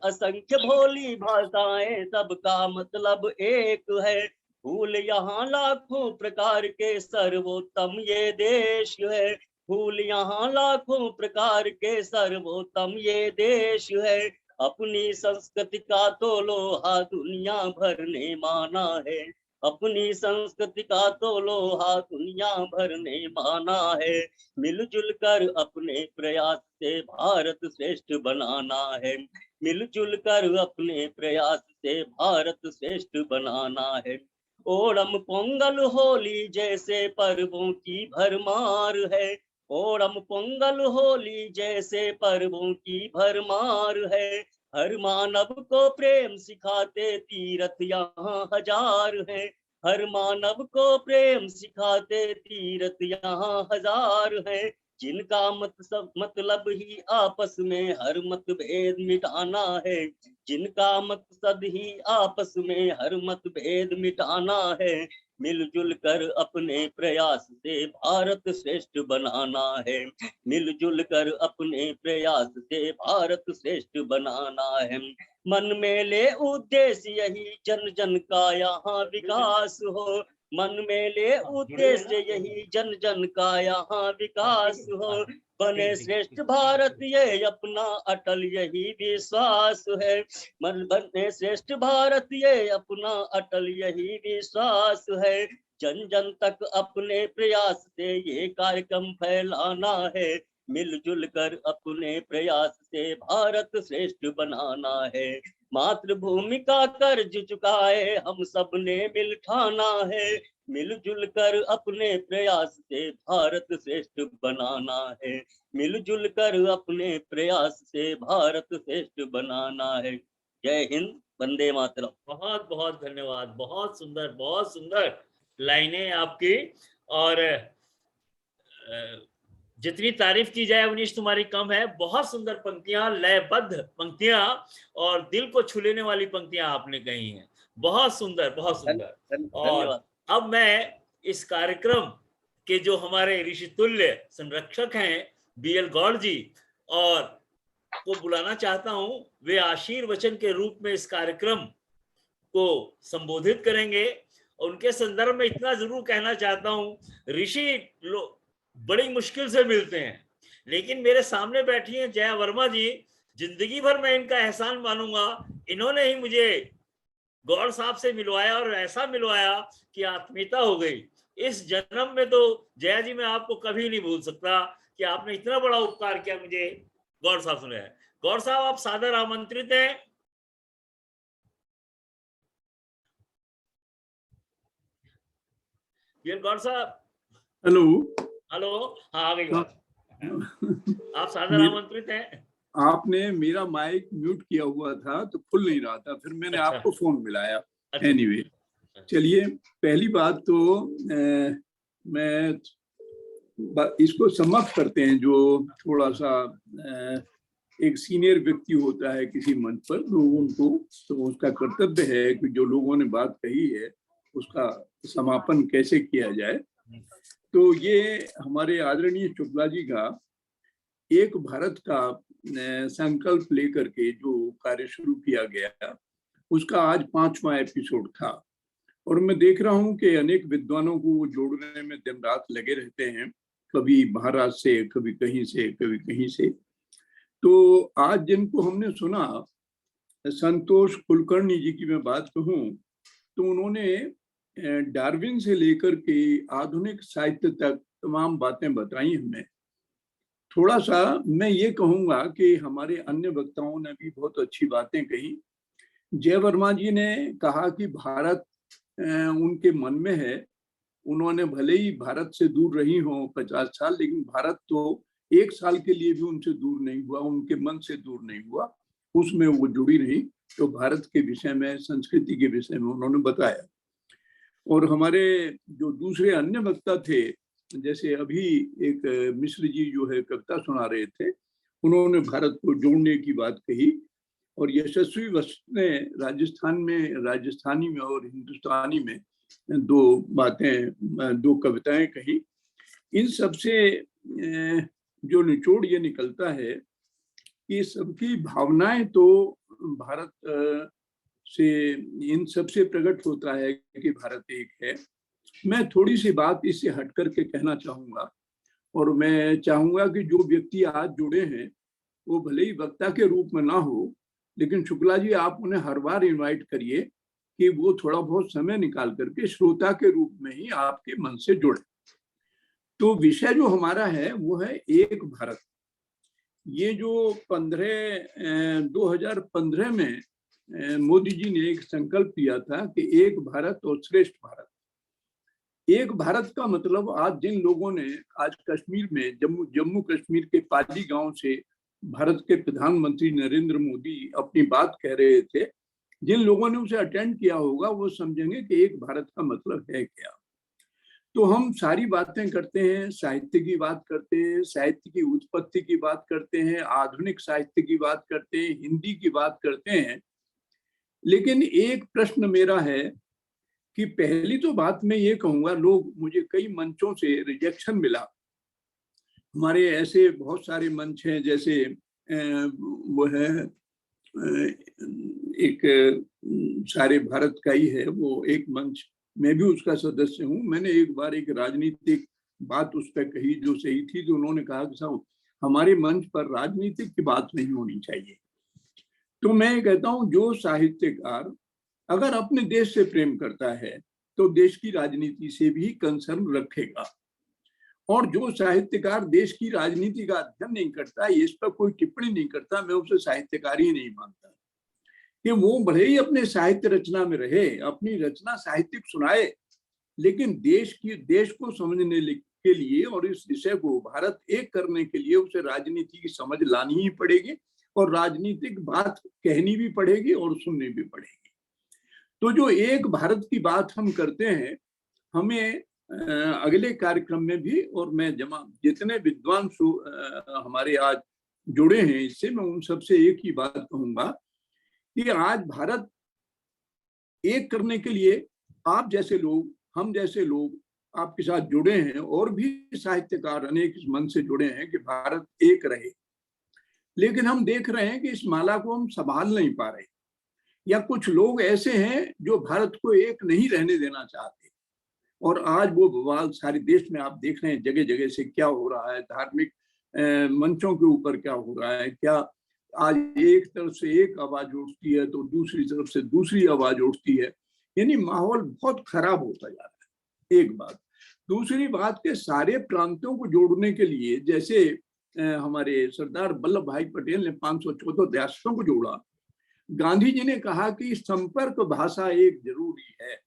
E: असंख्य बोली भाषाएं सबका मतलब एक है। फूल यहाँ लाखों प्रकार के सर्वोत्तम ये देश है। फूल यहाँ लाखों प्रकार के सर्वोत्तम ये देश है। अपनी संस्कृति का तो लोहा दुनिया भर ने माना है। अपनी संस्कृति का तो लोहा दुनिया भर ने माना है। मिलजुल कर अपने प्रयास से भारत श्रेष्ठ बनाना है। मिलजुल कर अपने प्रयास से भारत श्रेष्ठ बनाना है। ओणम पोंगल होली जैसे पर्वों की भरमार है। ओणम पोंगल होली जैसे पर्वों की भरमार है। हर मानव को प्रेम सिखाते तीर्थ यहाँ हजार है। हर मानव को प्रेम सिखाते तीर्थ यहाँ हजार है। जिनका मतलब ही आपस में हर मतभेद मिटाना है। जिनका मकसद ही आपस में हर मतभेद मिटाना है। मिलजुल कर अपने प्रयास से भारत श्रेष्ठ बनाना है। मिलजुल कर अपने प्रयास से भारत श्रेष्ठ बनाना है। मन में ले उद्देश्य यही जन जन का यहाँ विकास हो। मन में ले उद्देश्य यही जन जन का यहाँ विकास हो। बने श्रेष्ठ भारत ये अपना अटल यही विश्वास है। मन बने श्रेष्ठ भारत ये अपना अटल यही विश्वास है। जन जन तक अपने प्रयास से ये कार्यक्रम फैलाना है। मिलजुल कर अपने प्रयास से भारत श्रेष्ठ बनाना है। मातृभूमि का कर्ज चुकाए हम सब ने मिल ठाना है। मिलजुल कर अपने प्रयास से भारत श्रेष्ठ बनाना है। मिलजुल कर अपने प्रयास से भारत श्रेष्ठ बनाना है। जय हिंद, वंदे मातरम।
A: बहुत बहुत धन्यवाद, बहुत सुंदर लाइनें आपकी। और जितनी तारीफ की जाए उनीश तुम्हारी कम है। बहुत सुंदर पंक्तियां, लयबद्ध पंक्तियां और दिल को छू लेने वाली पंक्तियां आपने कही हैं। बहुत सुंदर, बहुत सुंदर। और
E: धन्यवाद।
A: अब मैं इस कार्यक्रम के जो हमारे ऋषितुल्य संरक्षक हैं बीएल गौड़ जी और को बुलाना चाहता हूं। वे आशीर्वचन के रूप में इस कार्यक्रम को संबोधित करेंगे। उनके संदर्भ में इतना जरूर कहना चाहता हूं, ऋषि लोग बड़ी मुश्किल से मिलते हैं, लेकिन मेरे सामने बैठी हैं जया वर्मा जी। जिंदगी भर मैं इनका एहसान मानूंगा। इन्होंने ही मुझे गौड़ साहब से मिलवाया और ऐसा मिलवाया कि आत्मीयता हो गई। इस जन्म में तो जया जी मैं आपको कभी नहीं भूल सकता कि आपने इतना बड़ा उपकार किया मुझे गौड़ साहब सुने। गौड़ साहब आप सादर आमंत्रित हैं। गौड़ साहब
F: हेलो।
A: हेलो, हाँ आ गई बात। आप सादर आमंत्रित हैं।
F: आपने मेरा माइक म्यूट किया हुआ था तो खुल नहीं रहा था, फिर मैंने आपको फोन मिलाया।
A: अच्छा।
F: एनीवे, चलिए पहली बात तो मैं इसको समाप्त करते हैं। जो थोड़ा सा एक सीनियर व्यक्ति होता है किसी मंच पर, तो उनको तो उसका कर्तव्य है कि जो लोगों ने बात कही है उसका समापन कैसे किया जाए। तो ये हमारे आदरणीय शुक्ला जी का एक भारत का संकल्प लेकर के जो कार्य शुरू किया गया, उसका आज 5वां एपिसोड था। और मैं देख रहा हूँ कि अनेक विद्वानों को वो जोड़ने में दिन रात लगे रहते हैं, कभी महाराष्ट्र से, कभी कहीं से, कभी कहीं से। तो आज जिनको हमने सुना, संतोष कुलकर्णी जी की मैं बात कहूँ तो उन्होंने डार्विन से लेकर के आधुनिक साहित्य तक तमाम बातें बताई हमें। थोड़ा सा मैं ये कहूँगा कि हमारे अन्य वक्ताओं ने भी बहुत अच्छी बातें कही। जय वर्मा जी ने कहा कि भारत उनके मन में है। उन्होंने भले ही भारत से दूर रही हो 50 साल, लेकिन भारत तो 1 साल के लिए भी उनसे दूर नहीं हुआ, उनके मन से दूर नहीं हुआ, उसमें वो जुड़ी रही। तो भारत के विषय में, संस्कृति के विषय में उन्होंने बताया। और हमारे जो दूसरे अन्य वक्ता थे, जैसे अभी एक मिश्र जी जो है कविता सुना रहे थे, उन्होंने भारत को जोड़ने की बात कही। और यशस्वी वस्त ने राजस्थानी में और हिंदुस्तानी में 2 बातें, 2 कविताएं कही। इन सब से जो निचोड़ ये निकलता है कि सबकी भावनाएं तो भारत से, इन सब से प्रकट होता है कि भारत एक है। मैं थोड़ी सी बात इससे हट करके कहना चाहूँगा, और मैं चाहूँगा कि जो व्यक्ति आज जुड़े हैं वो भले ही वक्ता के रूप में ना हो, लेकिन शुक्ला जी आप उन्हें हर बार इनवाइट करिए कि वो थोड़ा बहुत समय निकाल करके श्रोता के रूप में ही आपके मन से जुड़े। तो विषय जो हमारा है वो है एक भारत। ये जो 2015 में मोदी जी ने एक संकल्प लिया था कि एक भारत और श्रेष्ठ भारत। एक भारत का मतलब आज जिन लोगों ने आज कश्मीर में, जम्मू कश्मीर के पाली गांव से भारत के प्रधानमंत्री नरेंद्र मोदी अपनी बात कह रहे थे, जिन लोगों ने उसे अटेंड किया होगा वो समझेंगे कि एक भारत का मतलब है क्या। तो हम सारी बातें करते हैं, साहित्य की बात करते हैं, साहित्य की उत्पत्ति की बात करते हैं, आधुनिक साहित्य की बात करते हैं, हिंदी की बात करते हैं। लेकिन एक प्रश्न मेरा है कि पहली तो बात मैं ये कहूँगा, लोग मुझे कई मंचों से रिजेक्शन मिला। हमारे ऐसे बहुत सारे मंच हैं, जैसे वो है एक सारे भारत का ही है वो एक मंच, मैं भी उसका सदस्य हूँ। मैंने एक बार एक राजनीतिक बात उस पर कही जो सही थी, तो उन्होंने कहा कि साहब हमारे मंच पर राजनीतिक की बात नहीं होनी चाहिए। तो मैं कहता हूँ जो साहित्यकार अगर अपने देश से प्रेम करता है तो देश की राजनीति से भी कंसर्न रखेगा, और जो साहित्यकार देश की राजनीति का अध्ययन नहीं करता, इस पर कोई टिप्पणी नहीं करता, मैं उसे साहित्यकार ही नहीं मानता। कि वो भले ही अपने साहित्य रचना में रहे, अपनी रचना साहित्यिक सुनाए, लेकिन देश को समझने के लिए और इस विषय को भारत एक करने के लिए उसे राजनीति की समझ लानी ही पड़ेगी। और राजनीतिक बात कहनी भी पड़ेगी और सुननी भी पड़ेगी। तो जो एक भारत की बात हम करते हैं, हमें अगले कार्यक्रम में भी, और मैं जितने विद्वान हमारे आज जुड़े हैं इससे, मैं उन सबसे एक ही बात कहूंगा कि आज भारत एक करने के लिए आप जैसे लोग, हम जैसे लोग आपके साथ जुड़े हैं, और भी साहित्यकार अनेक इस मन से जुड़े हैं कि भारत एक रहे। लेकिन हम देख रहे हैं कि इस माला को हम संभाल नहीं पा रहे, या कुछ लोग ऐसे हैं जो भारत को एक नहीं रहने देना चाहते। और आज वो बवाल सारे देश में आप देख रहे हैं, जगह जगह से क्या हो रहा है, धार्मिक मंचों के ऊपर क्या हो रहा है, क्या आज एक तरफ से एक आवाज उठती है तो दूसरी तरफ से दूसरी आवाज उठती है, यानी माहौल बहुत खराब होता जा रहा है। एक बात। दूसरी बात के सारे प्रांतों को जोड़ने के लिए, जैसे हमारे सरदार वल्लभ भाई पटेल ने 514 रियासतों को जोड़ा, गांधी जी ने कहा कि संपर्क भाषा एक जरूरी है।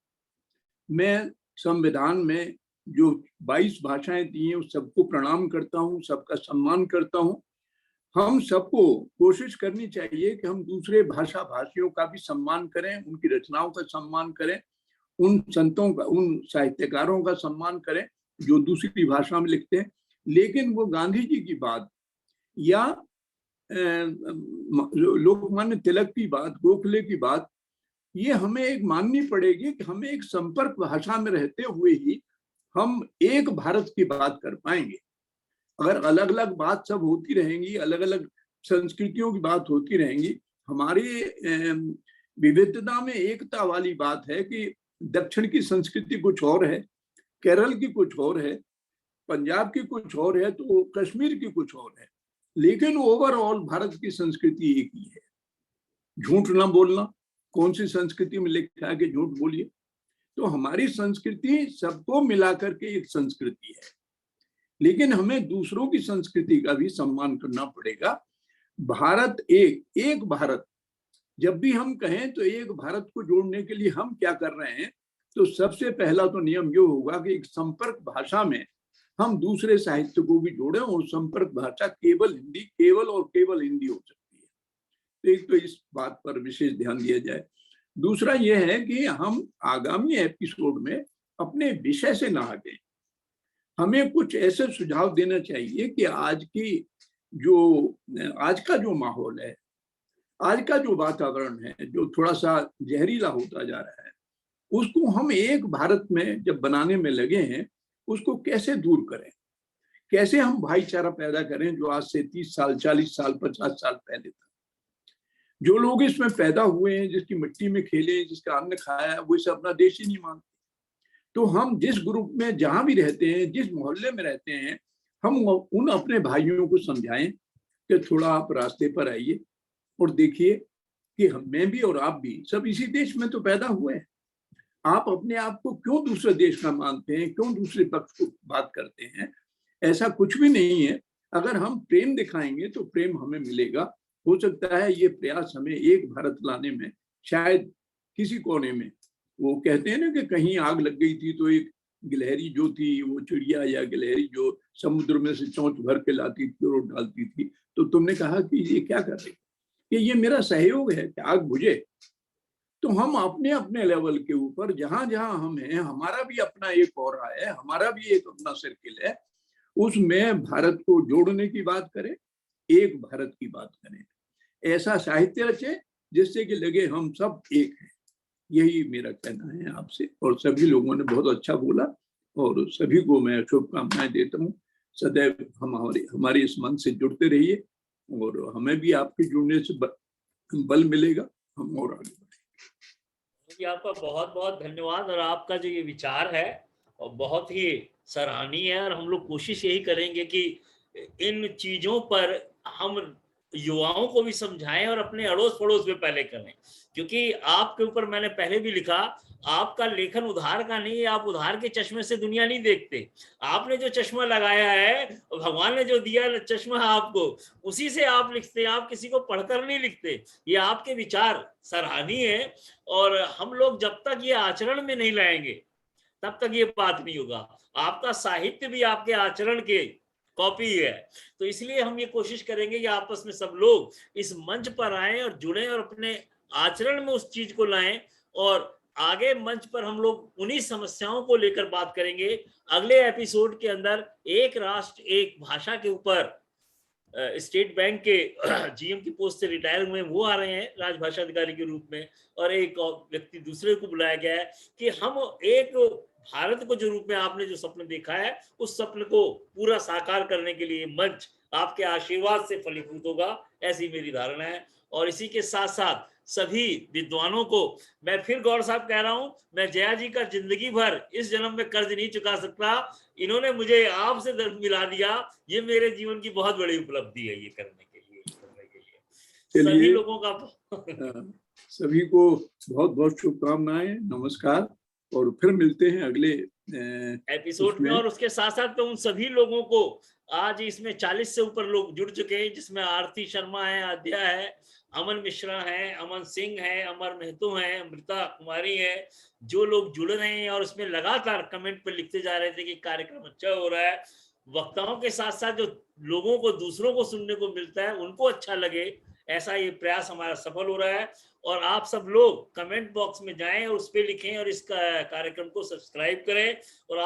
F: मैं संविधान में जो 22 भाषाएं दी हैं उस सबको प्रणाम करता हूँ, सबका सम्मान करता हूँ। हम सबको कोशिश करनी चाहिए कि हम दूसरे भाषा भाषियों का भी सम्मान करें, उनकी रचनाओं का सम्मान करें, उन संतों का, उन साहित्यकारों का सम्मान करें जो दूसरी भाषा में लिखते हैं। लेकिन वो गांधी जी की बात या लोकमान्य तिलक की बात, गोखले की बात, ये हमें एक माननी पड़ेगी कि हमें एक संपर्क भाषा में रहते हुए ही हम एक भारत की बात कर पाएंगे। अगर अलग अलग बात सब होती रहेंगी, अलग अलग संस्कृतियों की बात होती रहेंगी, हमारी विविधता में एकता वाली बात है कि दक्षिण की संस्कृति कुछ और है, केरल की कुछ और है, पंजाब की कुछ और है, तो कश्मीर की कुछ और है, लेकिन ओवरऑल भारत की संस्कृति एक ही है। झूठ ना बोलना, कौन सी संस्कृति में लिखा है कि झूठ बोलिए? तो हमारी संस्कृति सबको मिलाकर के एक संस्कृति है, लेकिन हमें दूसरों की संस्कृति का भी सम्मान करना पड़ेगा। भारत एक भारत, जब भी हम कहें तो एक भारत को जोड़ने के लिए हम क्या कर रहे हैं, तो सबसे पहला तो नियम ये होगा कि एक संपर्क भाषा में हम दूसरे साहित्य को भी जोड़ें, और संपर्क भाषा केवल हिंदी, केवल और केवल हिंदी हो सकती है। तो एक तो इस बात पर विशेष ध्यान दिया जाए। दूसरा यह है कि हम आगामी एपिसोड में अपने विषय से ना हटें। हमें कुछ ऐसे सुझाव देना चाहिए कि आज का जो माहौल है, आज का जो वातावरण है, जो थोड़ा सा जहरीला होता जा रहा है, उसको हम एक भारत में जब बनाने में लगे हैं, उसको कैसे दूर करें, कैसे हम भाईचारा पैदा करें, जो आज से 30 साल, 40 साल, 50 साल पहले था। जो लोग इसमें पैदा हुए हैं, जिसकी मिट्टी में खेले, जिसका अन्न खाया, वो इसे अपना देश ही नहीं मानते। तो हम जिस ग्रुप में जहां भी रहते हैं, जिस मोहल्ले में रहते हैं, हम उन अपने भाइयों को समझाएं कि थोड़ा आप रास्ते पर आइए और देखिए कि मैं भी और आप भी सब इसी देश में तो पैदा हुए हैं। आप अपने आप को क्यों दूसरे देश का मानते हैं, क्यों दूसरे पक्ष को बात करते हैं? ऐसा कुछ भी नहीं है। अगर हम प्रेम दिखाएंगे तो प्रेम हमें मिलेगा। हो सकता है ये प्रयास हमें एक भारत लाने में, शायद किसी कोने में, वो कहते हैं ना कि कहीं आग लग गई थी तो एक गिलहरी जो थी, वो चिड़िया या गिलहरी जो समुद्र में से चोंच भर के लाती थी और डालती थी, तो तुमने कहा कि ये क्या कर रही, कि ये मेरा सहयोग है कि आग बुझे। तो हम अपने अपने लेवल के ऊपर जहां जहां हम हैं, हमारा भी अपना एक और है, हमारा भी एक अपना सर्किल है, उसमें भारत को जोड़ने की बात करें, एक भारत की बात करें, ऐसा साहित्य रचे जिससे कि लगे हम सब एक हैं। यही मेरा कहना है आपसे। और सभी लोगों ने बहुत अच्छा बोला और सभी को मैं शुभकामनाएं देता हूँ। सदैव हम हमारे इस मन से जुड़ते रहिए और हमें भी आपके जुड़ने से बल मिलेगा, हम और आगे बढ़ेंगे।
A: आपका बहुत बहुत धन्यवाद। और आपका जो ये विचार है और बहुत ही सराहनीय है, और हम लोग कोशिश यही करेंगे कि इन चीजों पर हम युवाओं को भी समझाएं और अपने अड़ोस पड़ोस में पहले करें, क्योंकि आपके ऊपर मैंने पहले भी लिखा, आपका लेखन उधार का नहीं है। आप उधार के चश्मे से दुनिया नहीं देखते। आपने जो चश्मा लगाया है, भगवान ने जो दिया चश्मा आपको, उसी से आप लिखते हैं। आप किसी को पढ़कर नहीं लिखते। ये आपके विचार सराहनीय है, और हम लोग जब तक ये आचरण में नहीं लाएंगे तब तक ये बात नहीं होगा। आपका साहित्य भी आपके आचरण के कॉपी है। तो इसलिए हम ये कोशिश करेंगे कि आपस में सब लोग इस मंच पर आएं और जुड़ें और अपने आचरण में उस चीज को लाएं, और आगे मंच पर हम लोग उन्हीं समस्याओं को लेकर बात करेंगे। अगले एपिसोड के अंदर एक राष्ट्र एक भाषा के ऊपर स्टेट बैंक के जीएम की पोस्ट से रिटायर हुए वो आ रहे हैं राजभाषा अधिकारी के रूप में, और एक व्यक्ति दूसरे को बुलाया गया है कि हम एक भारत को जो रूप में आपने जो स्वप्न देखा है उस स्वप्न को पूरा साकार करने के लिए मंच आपके आशीर्वाद से फलीभूत होगा, ऐसी मेरी धारणा है। और इसी के साथ साथ सभी विद्वानों को मैं फिर गौर साहब कह रहा हूं, मैं जया जी का जिंदगी भर इस जन्म में कर्ज नहीं चुका सकता, इन्होंने मुझे आपसे मिला दिया, ये मेरे जीवन की बहुत बड़ी उपलब्धि है ये करने के लिए सभी लोगों का
F: सभी को बहुत बहुत शुभकामनाएं, नमस्कार, और फिर मिलते हैं अगले
A: एपिसोड में। और उसके साथ साथ तो उन सभी लोगों को, आज इसमें 40 से ऊपर लोग जुड़ चुके हैं, जिसमें आरती शर्मा है, आद्या है, अमन मिश्रा है, अमन सिंह है, अमर महतो है, अमृता कुमारी है, जो लोग जुड़ रहे हैं और उसमें लगातार कमेंट पे लिखते जा रहे थे कि कार्यक्रम अच्छा हो रहा है। वक्ताओं के साथ साथ जो लोगों को दूसरों को सुनने को मिलता है उनको अच्छा लगे, ऐसा ये प्रयास हमारा सफल हो रहा है। और आप सब लोग कमेंट बॉक्स में जाएं और उस पर लिखें और इस कार्यक्रम को सब्सक्राइब करें और